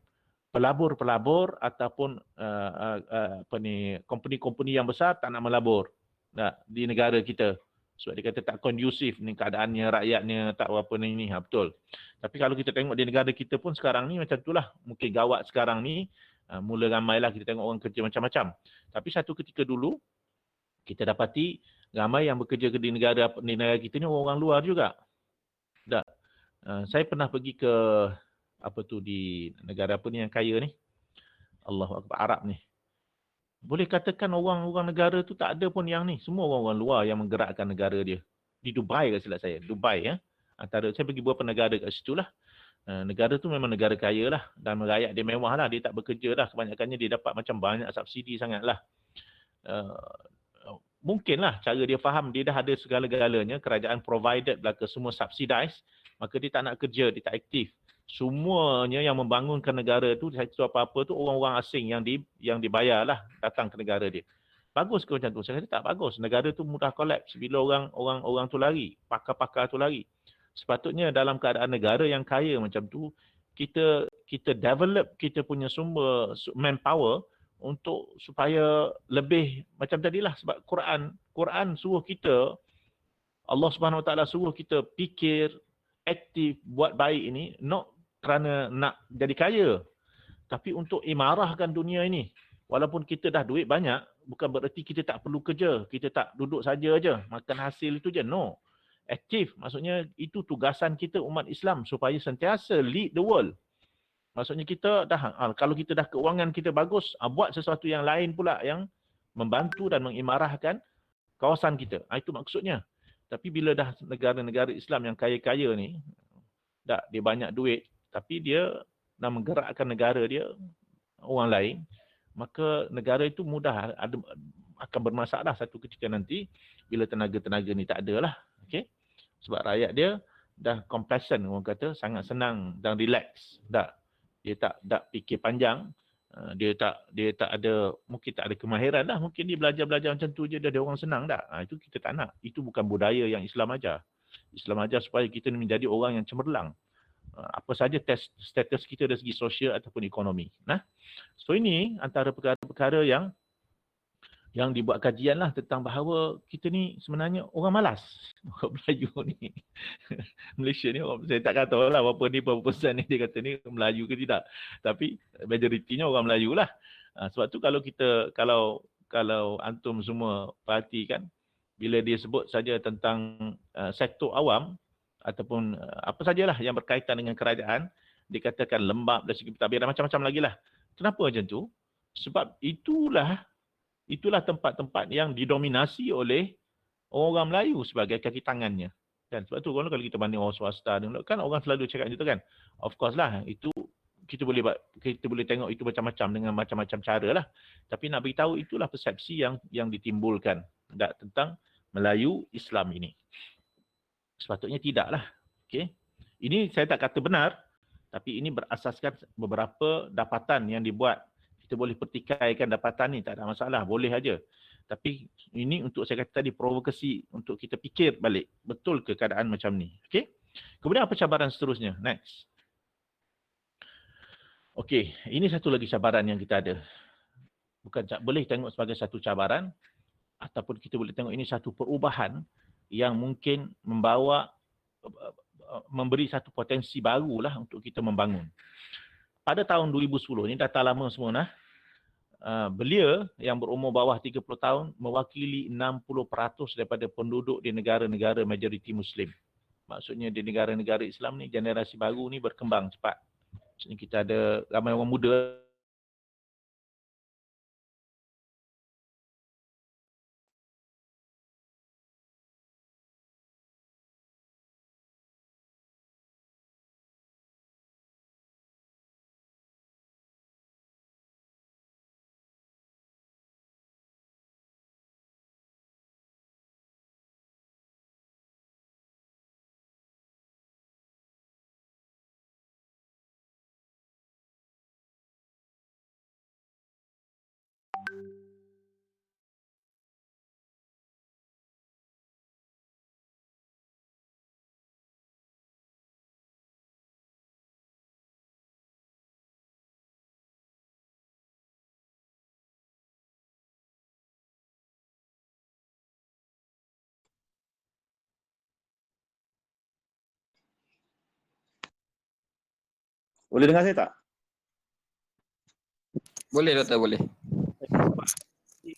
pelabur-pelabur ataupun company-company yang besar tak nak melabur di negara kita. Sebab dia kata tak kondusif ni keadaannya, rakyatnya tak apa ni. Betul. Tapi kalau kita tengok di negara kita pun sekarang ni macam itulah. Mungkin gawat sekarang ni, mula ramailah kita tengok orang kerja macam-macam. Tapi satu ketika dulu, kita dapati ramai yang bekerja di negara kita ni orang luar juga. Saya pernah pergi ke di negara apa ni yang kaya ni? Allahu Akbar, Arab ni. Boleh katakan orang-orang negara tu tak ada pun yang ni. Semua orang-orang luar yang menggerakkan negara dia. Di Dubai kat silap saya. Dubai antara saya pergi beberapa negara kat situ lah. Negara tu memang negara kaya lah. Dan rakyat dia mewah lah. Dia tak bekerja lah. Kebanyakannya dia dapat macam banyak subsidi sangat lah. Mungkinlah cara dia faham. Dia dah ada segala-galanya. Kerajaan provided belaka semua subsidized. Maka dia tak nak kerja. Dia tak aktif. Semuanya yang membangunkan negara tu, sektor apa-apa tu orang-orang asing yang dibayar lah datang ke negara dia. Bagus ke macam tu? Saya kata tak bagus. Negara tu mudah kolaps bila orang tu lari, pakar-pakar tu lari. Sepatutnya dalam keadaan negara yang kaya macam tu, kita develop kita punya sumber manpower untuk supaya lebih macam tadilah, sebab Quran suruh kita, Allah Subhanahu Wa Taala suruh kita fikir, aktif, buat baik ini, not kerana nak jadi kaya, tapi untuk imarahkan dunia ini. Walaupun kita dah duit banyak, bukan bererti kita tak perlu kerja, kita tak duduk saja aja makan hasil itu je. No. Aktif, maksudnya itu tugasan kita umat Islam supaya sentiasa lead the world. Maksudnya kita dah, kalau kita dah keuangan kita bagus, buat sesuatu yang lain pula yang membantu dan mengimarahkan kawasan kita. Itu maksudnya. Tapi bila dah negara-negara Islam yang kaya-kaya ni, dia banyak duit, tapi dia nak menggerakkan negara dia, orang lain, maka negara itu mudah akan bermasalah satu ketika nanti bila tenaga-tenaga ni tak ada lah. Okay? Sebab rakyat dia dah complacent, orang kata, sangat senang dan relax. Dia tak fikir panjang, dia tak ada, mungkin tak ada kemahiran dah, mungkin dia belajar macam tu je, dia orang senang dah. Itu kita tak nak. Itu bukan budaya yang Islam ajar. Islam ajar supaya kita ni menjadi orang yang cemerlang. Apa saja status kita dari segi sosial ataupun ekonomi. So ini antara perkara-perkara yang dibuat kajian lah tentang bahawa kita ni sebenarnya orang malas. Orang Melayu ni. Malaysia ni, saya tak kata lah berapa persen ni dia kata ni Melayu ke tidak. Tapi majoritinya orang Melayu lah. Sebab tu kalau antum semua perhatikan, bila dia sebut saja tentang sektor awam, ataupun apa sajalah yang berkaitan dengan kerajaan, dikatakan lembab dari segi pentadbiran, macam-macam lagi lah. Kenapa macam tu? Sebab itulah tempat-tempat yang didominasi oleh orang Melayu sebagai kaki tangannya. Kan sebab tu kalau kita banding orang swasta kan orang selalu cakap gitu kan. Of course lah itu kita boleh tengok itu macam-macam dengan macam-macam cara lah. Tapi nak beritahu itulah persepsi yang ditimbulkan tentang Melayu Islam ini. Sepatutnya tidaklah. Okey. Ini saya tak kata benar, tapi ini berasaskan beberapa dapatan yang dibuat. Kita boleh pertikaikan dapatan ni, tak ada masalah, boleh aja. Tapi ini untuk saya kata tadi provokasi untuk kita fikir balik, betul ke keadaan macam ni? Okey. Kemudian apa cabaran seterusnya? Next. Okey, ini satu lagi cabaran yang kita ada. Bukan boleh tengok sebagai satu cabaran ataupun kita boleh tengok ini satu perubahan yang mungkin memberi satu potensi barulah untuk kita membangun. Pada tahun 2010, ini data lama semua nah. Belia yang berumur bawah 30 tahun mewakili 60% daripada penduduk di negara-negara majoriti Muslim. Maksudnya di negara-negara Islam ni generasi baru ni berkembang cepat. Maksudnya kita ada ramai orang muda. Boleh dengar saya tak? Boleh Doktor, boleh.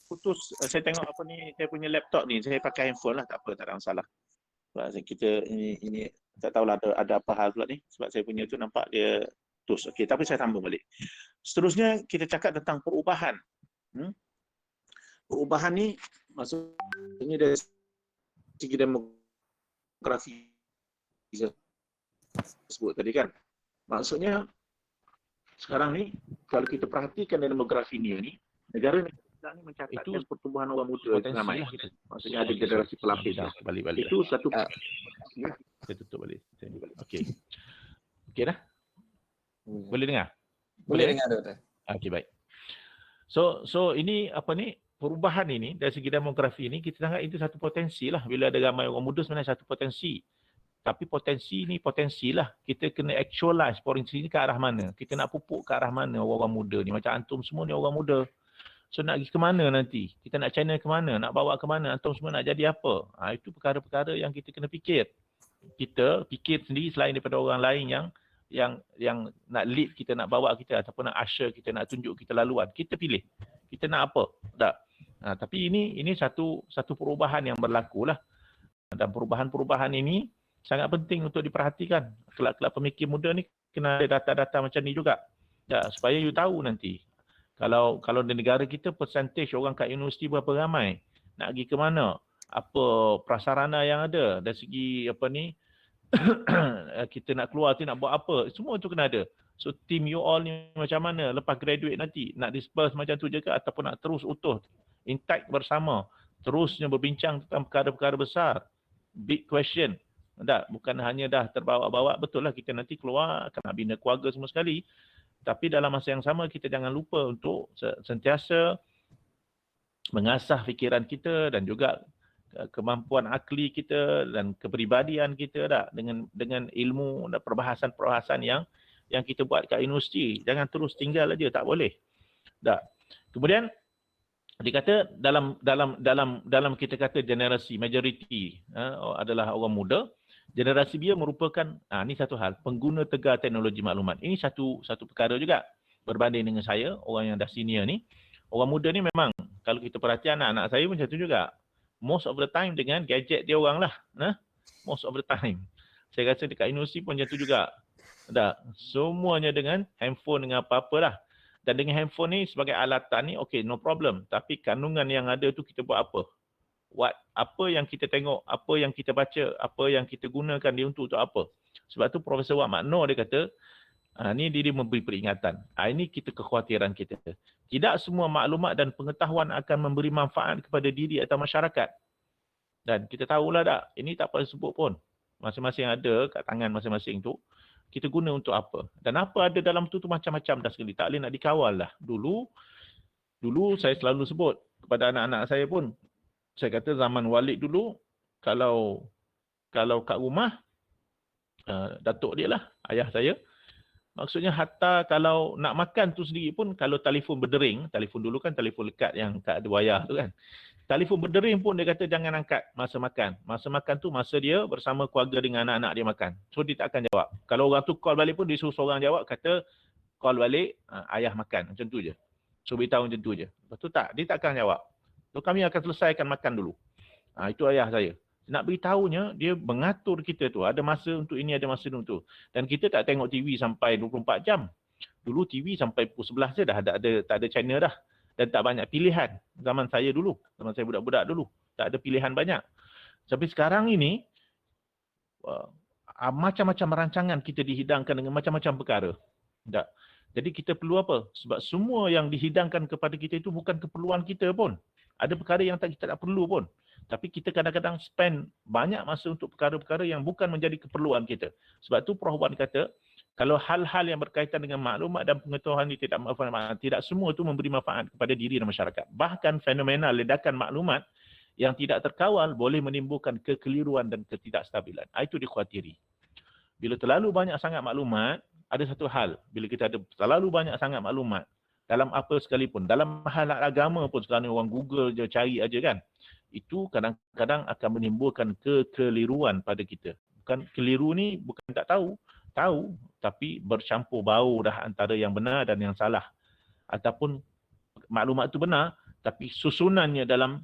Putus, saya tengok apa ni, saya punya laptop ni, saya pakai handphone lah, tak apa, tak ada masalah. Sebab kita ini tak tahulah ada apa hal pula ni, sebab saya punya tu nampak dia putus. Okey, tapi saya sambung balik. Seterusnya kita cakap tentang perubahan. Perubahan ni maksudnya dari segi demografi saya sebut tadi kan. Maksudnya sekarang ni kalau kita perhatikan demografi ni negara ni mencatatkan pertumbuhan orang muda ramai. Maksudnya ada generasi pelapis. Balik. Itu satu saya tutup balik. Okey. Okey dah? Boleh dengar? Boleh dengar Doktor. Okey, baik. So ini apa ni? Perubahan ini dari segi demografi ini kita anggap itu satu potensi lah. Bila ada ramai orang muda sebenarnya satu potensi. Tapi potensi ni potensi lah. Kita kena actualize potensi ni ke arah mana. Kita nak pupuk ke arah mana orang-orang muda ni. Macam antum semua ni orang muda. So nak pergi ke mana nanti? Kita nak channel ke mana? Nak bawa ke mana? Antum semua nak jadi apa? Itu perkara-perkara yang kita kena fikir. Kita fikir sendiri selain daripada orang lain yang nak lead kita, nak bawa kita ataupun nak usher kita, nak tunjuk kita laluan. Kita pilih. Kita nak apa? Tak. Tapi ini satu perubahan yang berlaku lah. Dan perubahan-perubahan ini sangat penting untuk diperhatikan. Kelab-kelab pemikir muda ni kena ada data-data macam ni juga. Supaya you tahu nanti. Kalau di negara kita percentage orang kat universiti berapa ramai? Nak pergi ke mana? Apa prasarana yang ada? Dari segi apa ni? Kita nak keluar tu nak buat apa? Semua tu kena ada. So team you all ni macam mana? Lepas graduate nanti nak disperse macam tu je ke? Ataupun nak terus utuh intact bersama? Terusnya berbincang tentang perkara-perkara besar. Big question. Tak, bukan hanya dah terbawa-bawa. Betul lah kita nanti keluar akan nak bina keluarga semua sekali. Tapi dalam masa yang sama kita jangan lupa untuk sentiasa mengasah fikiran kita dan juga kemampuan akli kita dan kepribadian kita dengan ilmu dan perbahasan-perbahasan yang kita buat kat universiti. Jangan terus tinggal aja, tak boleh. Tak. Kemudian dikata dalam kita kata generasi majoriti adalah orang muda. Generasi dia merupakan ni satu hal, pengguna tegar teknologi maklumat. Ini satu perkara juga berbanding dengan saya, orang yang dah senior ni. Orang muda ni memang kalau kita perhatian anak saya pun macam tu juga. Most of the time dengan gadget dia orang lah. Most of the time. Saya rasa dekat universiti pun macam tu juga. Semuanya dengan handphone, dengan apa-apa lah. Dan dengan handphone ni sebagai alatan ni, okay, no problem. Tapi kandungan yang ada tu kita buat apa? apa yang kita tengok, apa yang kita baca, apa yang kita gunakan dia untuk apa. Sebab tu Profesor Wat Makno dia kata, ni dia memberi peringatan. Ini kita kekhawatiran kita. Tidak semua maklumat dan pengetahuan akan memberi manfaat kepada diri atau masyarakat. Dan kita tahulah tak, ini tak payah sebut pun. Masing-masing ada kat tangan masing-masing tu. Kita guna untuk apa. Dan apa ada dalam tu macam-macam dah sekali. Tak boleh nak dikawal lah. Dulu saya selalu sebut kepada anak-anak saya pun. Saya kata zaman Walid dulu, kalau kat rumah, datuk dia lah, ayah saya. Maksudnya hatta kalau nak makan tu sendiri pun, kalau telefon berdering, telefon dulu kan telefon lekat yang kat ada wayar tu kan. Telefon berdering pun dia kata jangan angkat masa makan. Masa makan tu masa dia bersama keluarga dengan anak-anak dia makan. So dia tak akan jawab. Kalau orang tu call balik pun dia suruh seorang jawab, kata call balik, ayah makan. Macam tu je. So beritahu macam tu je. Lepas tu tak, dia tak akan jawab. So kami akan selesaikan makan dulu. Itu ayah saya. Nak beritahunya, dia mengatur kita tu. Ada masa untuk ini, ada masa untuk tu. Dan kita tak tengok TV sampai 24 jam. Dulu TV sampai pukul 11 je dah tak ada channel dah. Dan tak banyak pilihan. Zaman saya dulu. Zaman saya budak-budak dulu. Tak ada pilihan banyak. Tapi sekarang ini, macam-macam rancangan kita dihidangkan dengan macam-macam perkara. Tak. Jadi kita perlu apa? Sebab semua yang dihidangkan kepada kita itu bukan keperluan kita pun. Ada perkara yang kita tak perlu pun. Tapi kita kadang-kadang spend banyak masa untuk perkara-perkara yang bukan menjadi keperluan kita. Sebab tu Prof. Wan kata, kalau hal-hal yang berkaitan dengan maklumat dan pengetahuan ini tidak semua itu memberi manfaat kepada diri dan masyarakat. Bahkan fenomena ledakan maklumat yang tidak terkawal boleh menimbulkan kekeliruan dan ketidakstabilan. Itu dikhawatiri. Bila terlalu banyak sangat maklumat, ada satu hal. Bila kita ada terlalu banyak sangat maklumat, dalam apa sekalipun, dalam hal agama pun sekarang orang Google je cari aja kan. Itu kadang-kadang akan menimbulkan kekeliruan pada kita. Bukan keliru ni bukan tak tahu, tapi bercampur bau dah antara yang benar dan yang salah. Ataupun maklumat tu benar tapi susunannya dalam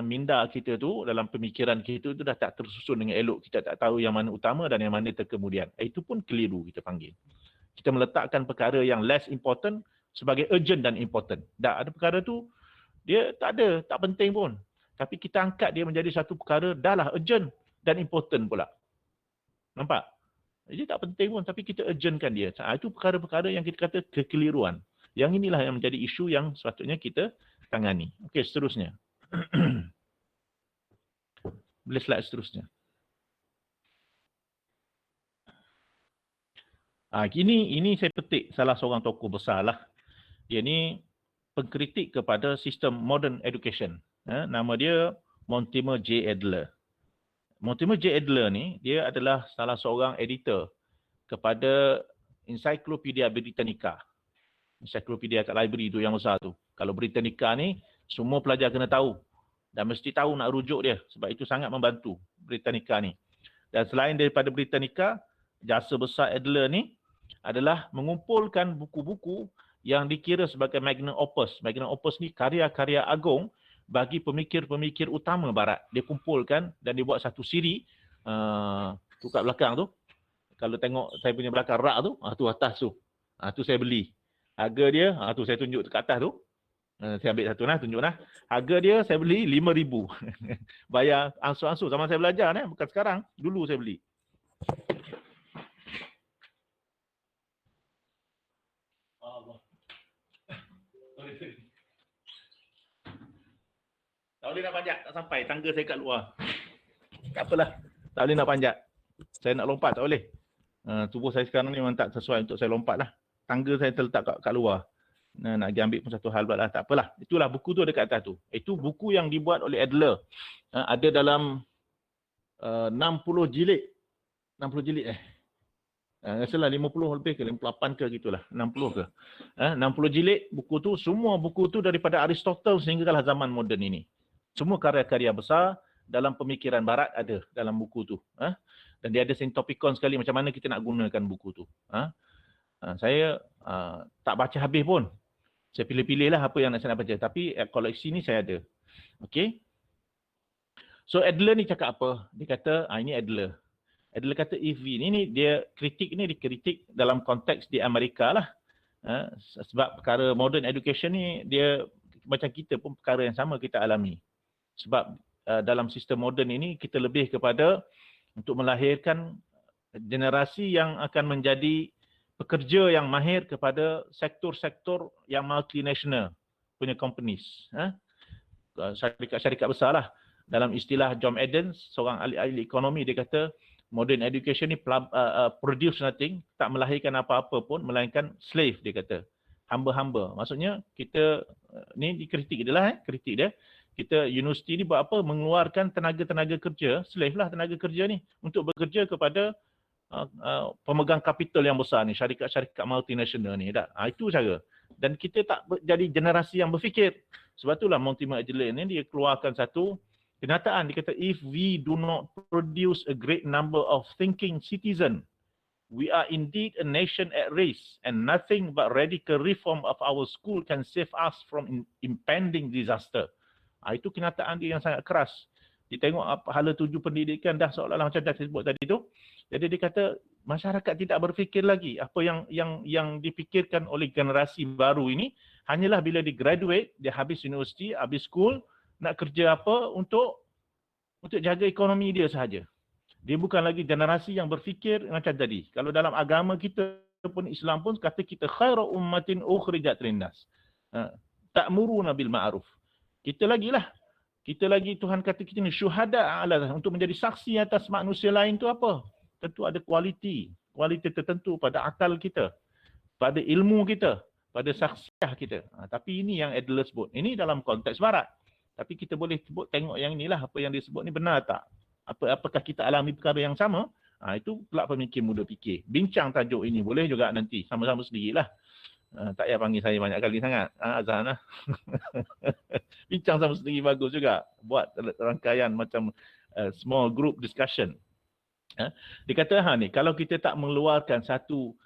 minda kita tu, dalam pemikiran kita tu dah tak tersusun dengan elok. Kita tak tahu yang mana utama dan yang mana terkemudian. Itu pun keliru kita panggil. Kita meletakkan perkara yang less important sebagai urgent dan important. Dah ada perkara tu dia tak penting pun. Tapi kita angkat dia menjadi satu perkara dah lah urgent dan important pula. Nampak? Jadi tak penting pun tapi kita urgentkan dia. Itu perkara-perkara yang kita kata kekeliruan. Yang inilah yang menjadi isu yang sepatutnya kita tangani. Okey, seterusnya. Boleh slide seterusnya. Ini saya petik salah seorang tokoh besar lah. Dia ni pengkritik kepada sistem modern education. Nama dia Mortimer J. Adler. Mortimer J. Adler ni, dia adalah salah seorang editor kepada Encyclopedia Britannica. Encyclopedia kat library tu yang besar tu. Kalau Britannica ni, semua pelajar kena tahu. Dan mesti tahu nak rujuk dia. Sebab itu sangat membantu Britannica ni. Dan selain daripada Britannica, jasa besar Adler ni adalah mengumpulkan buku-buku yang dikira sebagai magnum opus. Magnum opus ni karya-karya agung bagi pemikir-pemikir utama barat. Dia kumpulkan dan dia buat satu siri. Tu kat belakang tu. Kalau tengok saya punya belakang rak tu, tu atas tu. Tu saya beli. Harga dia, tu saya tunjuk kat atas tu. Saya ambil satu lah, tunjuk lah. Harga dia saya beli 5,000. Bayar ansur-ansur. Zaman saya belajar ni, bukan sekarang. Dulu saya beli. Tak boleh nak panjat, tak sampai. Tangga saya kat luar. Tak apalah. Tak boleh nak panjat. Saya nak lompat, tak boleh. Tubuh saya sekarang ni memang tak sesuai untuk saya lompat lah. Tangga saya terletak kat luar. Nak pergi ambil pun satu hal pula lah. Tak apalah. Itulah buku tu ada kat atas tu. Itu buku yang dibuat oleh Adler. Ada dalam 60 jilid. 60 jilid Rasalah 50 lebih ke 58 ke gitulah. 60 ke. 60 jilid buku tu. Semua buku tu daripada Aristotle sehinggalah zaman moden ini. Semua karya-karya besar dalam pemikiran barat ada dalam buku tu. Dan dia ada sintopikon sekali macam mana kita nak gunakan buku tu. Saya tak baca habis pun. Saya pilih-pilih lah apa yang saya nak baca. Tapi koleksi ni saya ada. Okey. So Adler ni cakap apa? Dia kata, ini Adler. Adler kata EV ni dia kritik dalam konteks di Amerika lah. Sebab perkara modern education ni dia macam kita pun perkara yang sama kita alami. Sebab dalam sistem moden ini kita lebih kepada untuk melahirkan generasi yang akan menjadi pekerja yang mahir kepada sektor-sektor yang multinational punya companies. Syarikat-syarikat besar lah. Dalam istilah John Adams, seorang ahli ekonomi, dia kata modern education ni produce nothing, tak melahirkan apa-apa pun, melainkan slave, dia kata. Hamba-hamba. Maksudnya kita, ni dikritik dia lah, kritik dia. Kita universiti ni buat apa? Mengeluarkan tenaga-tenaga kerja, slave lah tenaga kerja ni, untuk bekerja kepada pemegang kapital yang besar ni, syarikat-syarikat multinational ni. Itu cara. Dan kita tak jadi generasi yang berfikir. Sebab itulah Monty McGill ni dia keluarkan satu kenyataan. Dia kata, if we do not produce a great number of thinking citizen, we are indeed a nation at risk, and nothing but radical reform of our school can save us from impending disaster. Itu kenyataan dia yang sangat keras. Dia tengok hala tuju pendidikan dah seolah-olah macam dah sebut tadi tu. Jadi dia kata masyarakat tidak berfikir lagi. Apa yang dipikirkan oleh generasi baru ini hanyalah bila dia graduate, dia habis universiti, habis school, nak kerja apa untuk jaga ekonomi dia sahaja. Dia bukan lagi generasi yang berfikir macam tadi. Kalau dalam agama kita pun, Islam pun kata kita khairu ummatin ukhrijat linnas. Ta'muruna bil ma'ruf. Kita lagi Tuhan kata kita ni syuhada ala, untuk menjadi saksi atas manusia lain tu apa? Tentu ada kualiti tertentu pada akal kita, pada ilmu kita, pada saksiah kita. Tapi ini yang Adler sebut. Ini dalam konteks barat. Tapi kita boleh sebut, tengok yang inilah, apa yang disebut ni benar tak? Apakah kita alami perkara yang sama? Itu pula pemikir muda fikir. Bincang tajuk ini boleh juga nanti, sama-sama sendirilah. Tak payah panggil saya banyak kali sangat. Azhan lah. Bincang sama sendiri bagus juga. Buat rangkaian macam small group discussion. Dia kata, ni kalau kita tak mengeluarkan satu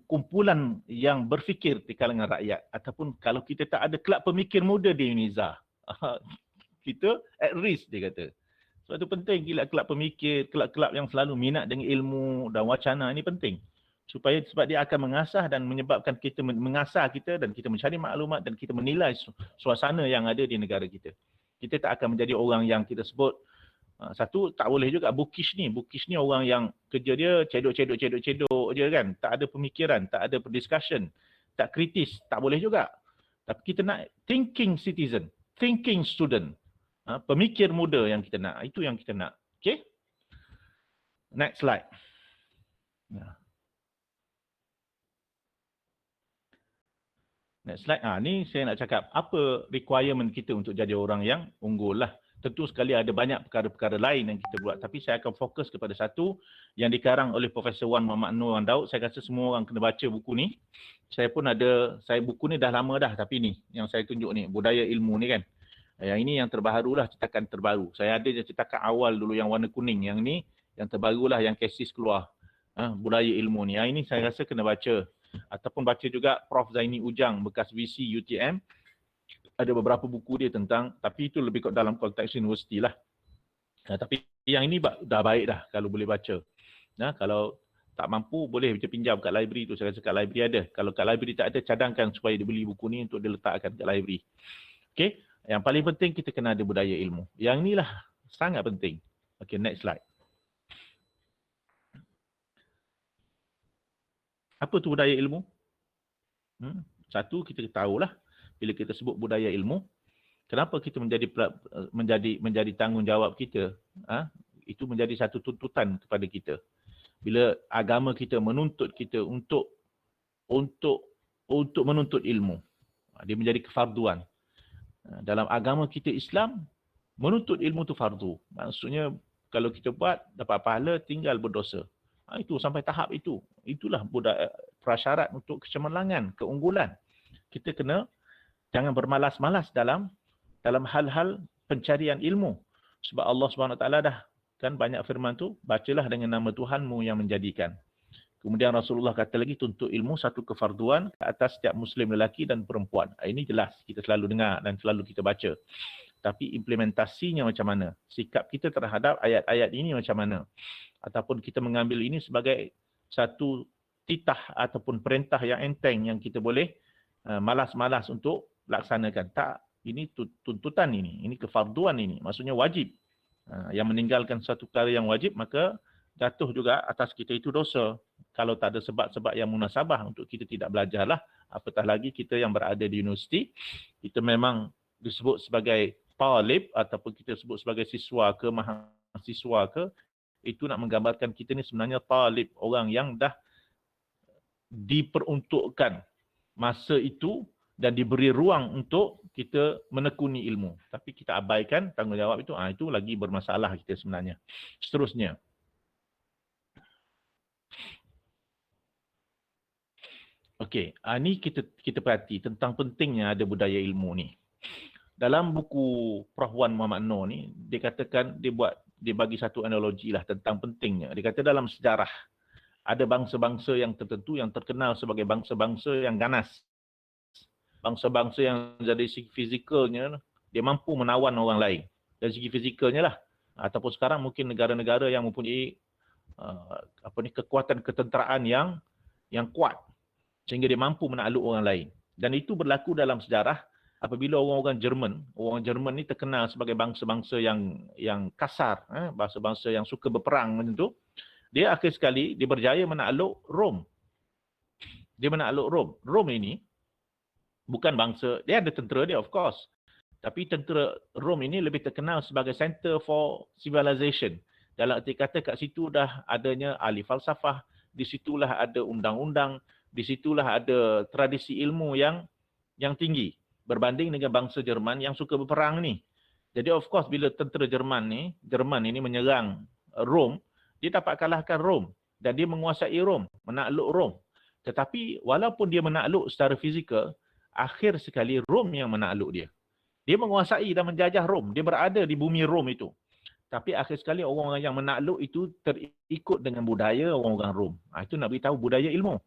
kumpulan yang berfikir di kalangan rakyat, ataupun kalau kita tak ada kelab pemikir muda di UNIZA, kita at risk, dia kata. Sebab itu penting kelab pemikir, kelab yang selalu minat dengan ilmu dan wacana, ini penting. Sebab dia akan mengasah dan menyebabkan kita mengasah kita, dan kita mencari maklumat dan kita menilai suasana yang ada di negara kita. Kita tak akan menjadi orang yang kita sebut, satu tak boleh juga bookish ni orang yang kerja dia cedok je kan, tak ada pemikiran, tak ada discussion, tak kritis, tak boleh juga. Tapi kita nak thinking citizen, thinking student, pemikir muda yang kita nak, itu yang kita nak. Okay, next slide. Next slide. Ni saya nak cakap apa requirement kita untuk jadi orang yang unggul lah. Tentu sekali ada banyak perkara-perkara lain yang kita buat, tapi saya akan fokus kepada satu yang dikarang oleh Profesor Wan Muhammad Nur Daud. Saya rasa semua orang kena baca buku ni. Saya pun ada, buku ni dah lama dah, tapi ni yang saya tunjuk ni, Budaya Ilmu ni kan. Yang ini yang terbaru lah, cetakan terbaru. Saya ada je cetakan awal dulu yang warna kuning. Yang ni yang terbaru lah, yang kesis keluar. Budaya Ilmu ni. Yang ini saya rasa kena baca. Ataupun baca juga Prof Zaini Ujang, bekas VC UTM. Ada beberapa buku dia tentang, tapi itu lebih dalam konteks universiti lah. Tapi yang ini dah baik dah kalau boleh baca. Kalau tak mampu boleh pinjam kat library tu. Saya rasa kat library ada. Kalau kat library tak ada, cadangkan supaya dia beli buku ni untuk dia letakkan kat library. Okay. Yang paling penting kita kena ada budaya ilmu. Yang inilah sangat penting. Okay, next slide. Apa tu budaya ilmu? Satu, kita tahulah bila kita sebut budaya ilmu, kenapa kita menjadi tanggungjawab kita? Itu menjadi satu tuntutan kepada kita. Bila agama kita menuntut kita untuk menuntut ilmu, dia menjadi kefarduan. Dalam agama kita Islam, menuntut ilmu tu fardu. Maksudnya kalau kita buat dapat pahala, tinggal berdosa. Itu sampai tahap itu. Itulah prasyarat untuk kecemerlangan, keunggulan. Kita jangan bermalas-malas dalam hal-hal pencarian ilmu. Sebab Allah SWT dah kan banyak firman tu, bacalah dengan nama Tuhanmu yang menjadikan. Kemudian Rasulullah kata lagi, tuntut ilmu satu kefarduan ke atas setiap Muslim lelaki dan perempuan. Ini jelas, kita selalu dengar dan selalu kita baca. Tapi implementasinya macam mana? Sikap kita terhadap ayat-ayat ini macam mana? Ataupun kita mengambil ini sebagai satu titah ataupun perintah yang enteng yang kita boleh malas-malas untuk laksanakan. Tak, Ini tuntutan ini kefarduan ini, maksudnya wajib. Yang meninggalkan satu perkara yang wajib, maka jatuh juga atas kita itu dosa. Kalau tak ada sebab-sebab yang munasabah untuk kita tidak belajarlah, apatah lagi kita yang berada di universiti, kita memang disebut sebagai talib ataupun kita sebut sebagai siswa ke mahasiswa ke, itu nak menggambarkan kita ni sebenarnya talib, orang yang dah diperuntukkan masa itu dan diberi ruang untuk kita menekuni ilmu. Tapi kita abaikan tanggungjawab itu, itu lagi bermasalah kita sebenarnya. Seterusnya. Okey, ni kita perhati tentang pentingnya ada budaya ilmu ni. Dalam buku Perahuan Muhammad Noor ni, dia katakan, dia bagi satu analogi lah tentang pentingnya. Dia kata dalam sejarah, ada bangsa-bangsa yang tertentu yang terkenal sebagai bangsa-bangsa yang ganas. Bangsa-bangsa yang dari segi fizikalnya, dia mampu menawan orang lain. Dari segi fizikalnya lah. Ataupun sekarang mungkin negara-negara yang mempunyai kekuatan ketenteraan yang kuat. Sehingga dia mampu menakluk orang lain. Dan itu berlaku dalam sejarah apabila orang Jerman ni terkenal sebagai bangsa-bangsa yang kasar, bangsa-bangsa yang suka berperang macam tu. Dia akhir sekali dia berjaya menakluk Rom. Dia menakluk Rom. Rom ini bukan bangsa, dia ada tentera dia of course. Tapi tentera Rom ini lebih terkenal sebagai center for civilization. Dalam arti kata kat situ dah adanya ahli falsafah, di situlah ada undang-undang, di situlah ada tradisi ilmu yang tinggi berbanding dengan bangsa Jerman yang suka berperang ni. Jadi of course bila tentera Jerman ini menyerang Rom, dia dapat kalahkan Rom dan dia menguasai Rom, menakluk Rom. Tetapi walaupun dia menakluk secara fizikal, akhir sekali Rom yang menakluk dia. Dia menguasai dan menjajah Rom, dia berada di bumi Rom itu. Tapi akhir sekali orang-orang yang menakluk itu terikut dengan budaya orang-orang Rom. Itu nak beritahu budaya ilmu.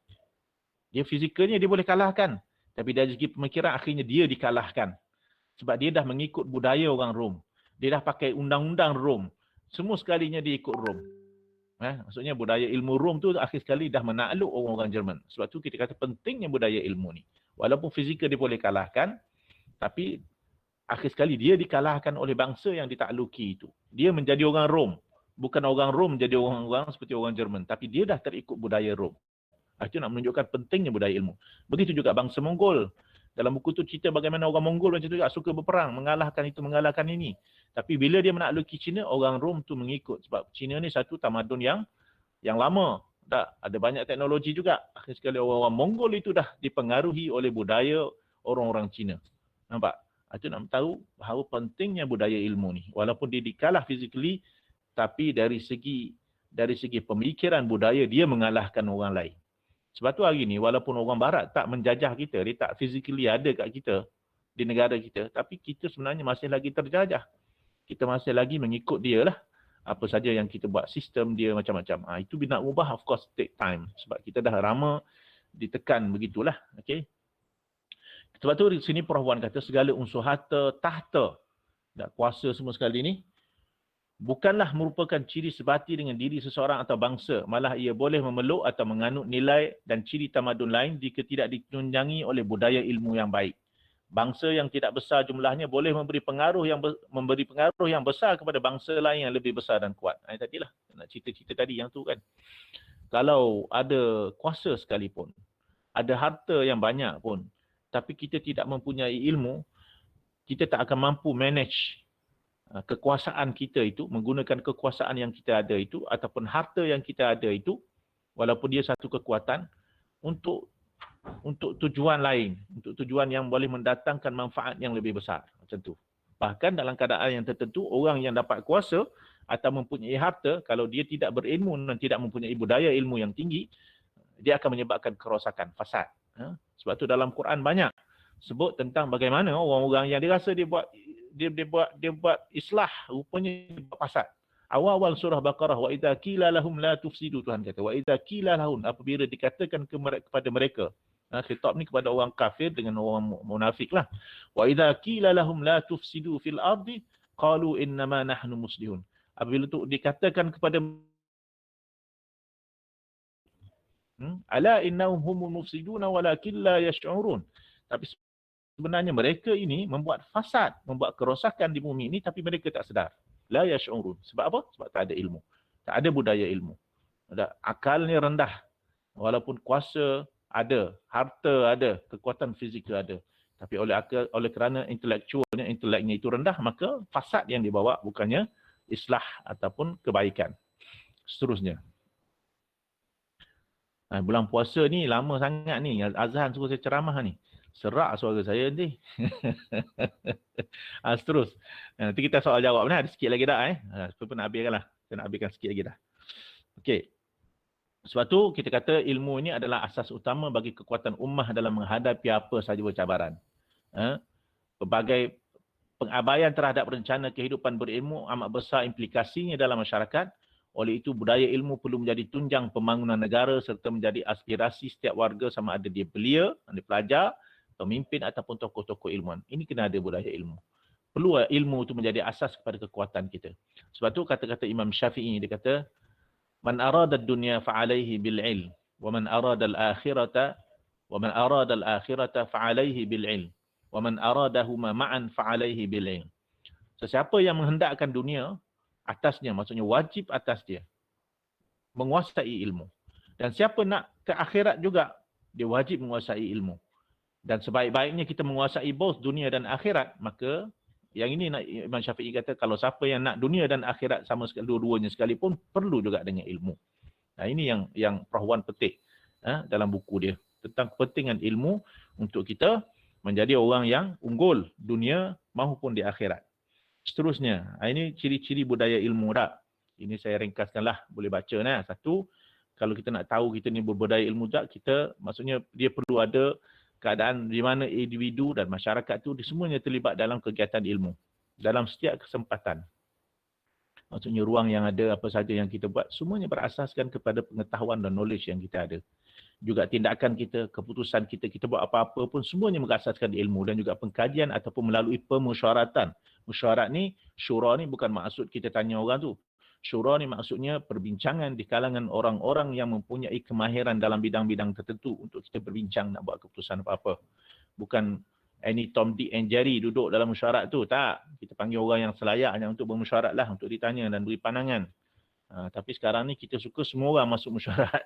Dia fizikalnya dia boleh kalahkan. Tapi dari segi pemikiran akhirnya dia dikalahkan. Sebab dia dah mengikut budaya orang Rom. Dia dah pakai undang-undang Rom. Semua sekalinya dia ikut Rom. Maksudnya budaya ilmu Rom tu akhir sekali dah menakluk orang-orang Jerman. Sebab tu kita kata pentingnya budaya ilmu ni. Walaupun fizikal dia boleh kalahkan, tapi akhir sekali dia dikalahkan oleh bangsa yang ditakluki itu. Dia menjadi orang Rom. Bukan orang Rom menjadi orang-orang seperti orang Jerman. Tapi dia dah terikut budaya Rom. Itu nak menunjukkan pentingnya budaya ilmu. Begitu juga bangsa Mongol. Dalam buku tu cerita bagaimana orang Mongol macam tu juga suka berperang. Mengalahkan itu, mengalahkan ini. Tapi bila dia menakluki Cina, orang Rom tu mengikut. Sebab Cina ni satu tamadun yang lama. Ada banyak teknologi juga. Akhir sekali orang-orang Mongol itu dah dipengaruhi oleh budaya orang-orang Cina. Nampak? Itu nak tahu bahawa pentingnya budaya ilmu ni. Walaupun dia dikalah physically, tapi dari segi pemikiran budaya, dia mengalahkan orang lain. Sebab tu hari ni, walaupun orang barat tak menjajah kita, dia tak physically ada kat kita, di negara kita, tapi kita sebenarnya masih lagi terjajah. Kita masih lagi mengikut dia lah. Apa saja yang kita buat, sistem dia macam-macam. Itu nak ubah, of course, take time. Sebab kita dah lama ditekan begitulah. Okay? Sebab tu di sini Perahuan kata segala unsur harta, tahta, dan kuasa semua sekali ni, bukanlah merupakan ciri sebati dengan diri seseorang atau bangsa. Malah ia boleh memeluk atau menganut nilai dan ciri tamadun lain jika tidak ditunjangi oleh budaya ilmu yang baik. Bangsa yang tidak besar jumlahnya boleh memberi pengaruh yang besar kepada bangsa lain yang lebih besar dan kuat. Tadilah nak cerita-cerita tadi yang tu kan. Kalau ada kuasa sekalipun, ada harta yang banyak pun, tapi kita tidak mempunyai ilmu, kita tak akan mampu manage kekuasaan kita itu, menggunakan kekuasaan yang kita ada itu ataupun harta yang kita ada itu, walaupun dia satu kekuatan, untuk tujuan lain, untuk tujuan yang boleh mendatangkan manfaat yang lebih besar. Macam tu. Bahkan dalam keadaan yang tertentu, orang yang dapat kuasa atau mempunyai harta, kalau dia tidak berilmu dan tidak mempunyai budaya ilmu yang tinggi, dia akan menyebabkan kerosakan, fasad. Sebab tu dalam Quran banyak sebut tentang bagaimana orang-orang yang dirasa dia buat islah, rupanya dia buat fasad. Awal-awal surah Baqarah, wa idza qila lahum la tufsidu, Tuhan kata, wa idza qila lahum, apabila dikatakan kepada mereka, khitab ni kepada orang kafir dengan orang munafik lah. Wa idza qila lahum la tufsidu fil ardi qalu innama nahnu muslihun. Apabila tu dikatakan kepada ala innahum humul mufsiduna walakin la yash'urun. Tapi sebenarnya mereka ini membuat fasad, membuat kerosakan di bumi ini tapi mereka tak sedar. La yash'urun. Sebab apa? Sebab tak ada ilmu. Tak ada budaya ilmu. Akalnya rendah. Walaupun kuasa ada, harta ada, kekuatan fizikal ada. Tapi oleh kerana inteleknya itu rendah, maka fasad yang dibawa bukannya islah ataupun kebaikan. Seterusnya. Bulan puasa ni lama sangat ni. Azhan suruh saya ceramah ni. Serak suara saya nanti. Terus. Nanti kita soal jawab ni. Ada sikit lagi dah. Supaya nak habiskan lah. Saya nak habiskan sikit lagi dah. Okey. Sebab tu kita kata ilmu ini adalah asas utama bagi kekuatan ummah dalam menghadapi apa sahaja cabaran. Pelbagai pengabaian terhadap rencana kehidupan berilmu amat besar implikasinya dalam masyarakat. Oleh itu budaya ilmu perlu menjadi tunjang pembangunan negara serta menjadi aspirasi setiap warga sama ada dia belia, dia pelajar, pemimpin ataupun tokoh-tokoh ilmuwan. Ini kena ada budaya ilmu. Perlu ilmu itu menjadi asas kepada kekuatan kita. Sebab tu kata-kata Imam Syafi'i, dia kata, Man arada ad-dunya fa'alaihi bil-ilm, wa man arada al-akhirata fa'alaihi bil-ilm, wa man aradahuma ma'an fa'alaihi bil-ilm. Sesiapa yang menghendakkan dunia, atasnya, maksudnya wajib atas dia menguasai ilmu. Dan siapa nak ke akhirat juga, dia wajib menguasai ilmu. Dan sebaik-baiknya kita menguasai both dunia dan akhirat, maka yang ini Imam Syafi'i kata, kalau siapa yang nak dunia dan akhirat sama sekali, dua-duanya sekalipun, perlu juga dengan ilmu. Nah, ini yang Prof Wan petik dalam buku dia tentang kepentingan ilmu untuk kita menjadi orang yang unggul dunia maupun di akhirat. Seterusnya, ini ciri-ciri budaya ilmu dah. Ini saya ringkaskanlah, boleh baca nah. Satu, kalau kita nak tahu kita ni berbudaya ilmu tak, kita maksudnya dia perlu ada keadaan di mana individu dan masyarakat tu semuanya terlibat dalam kegiatan ilmu dalam setiap kesempatan. Maksudnya ruang yang ada, apa saja yang kita buat, semuanya berasaskan kepada pengetahuan dan knowledge yang kita ada. Juga tindakan kita, keputusan kita, kita buat apa-apa pun semuanya berasaskan ilmu dan juga pengkajian ataupun melalui pemusyaratan. Mesyuarat ni, syura ni bukan maksud kita tanya orang tu. Syura ni maksudnya perbincangan di kalangan orang-orang yang mempunyai kemahiran dalam bidang-bidang tertentu untuk kita berbincang nak buat keputusan apa-apa. Bukan any Tom, Dick and Jerry duduk dalam mesyuarat tu. Tak. Kita panggil orang yang selayaknya untuk bermesyuarat lah, untuk ditanya dan beri pandangan. Tapi sekarang ni kita suka semua orang masuk mesyuarat.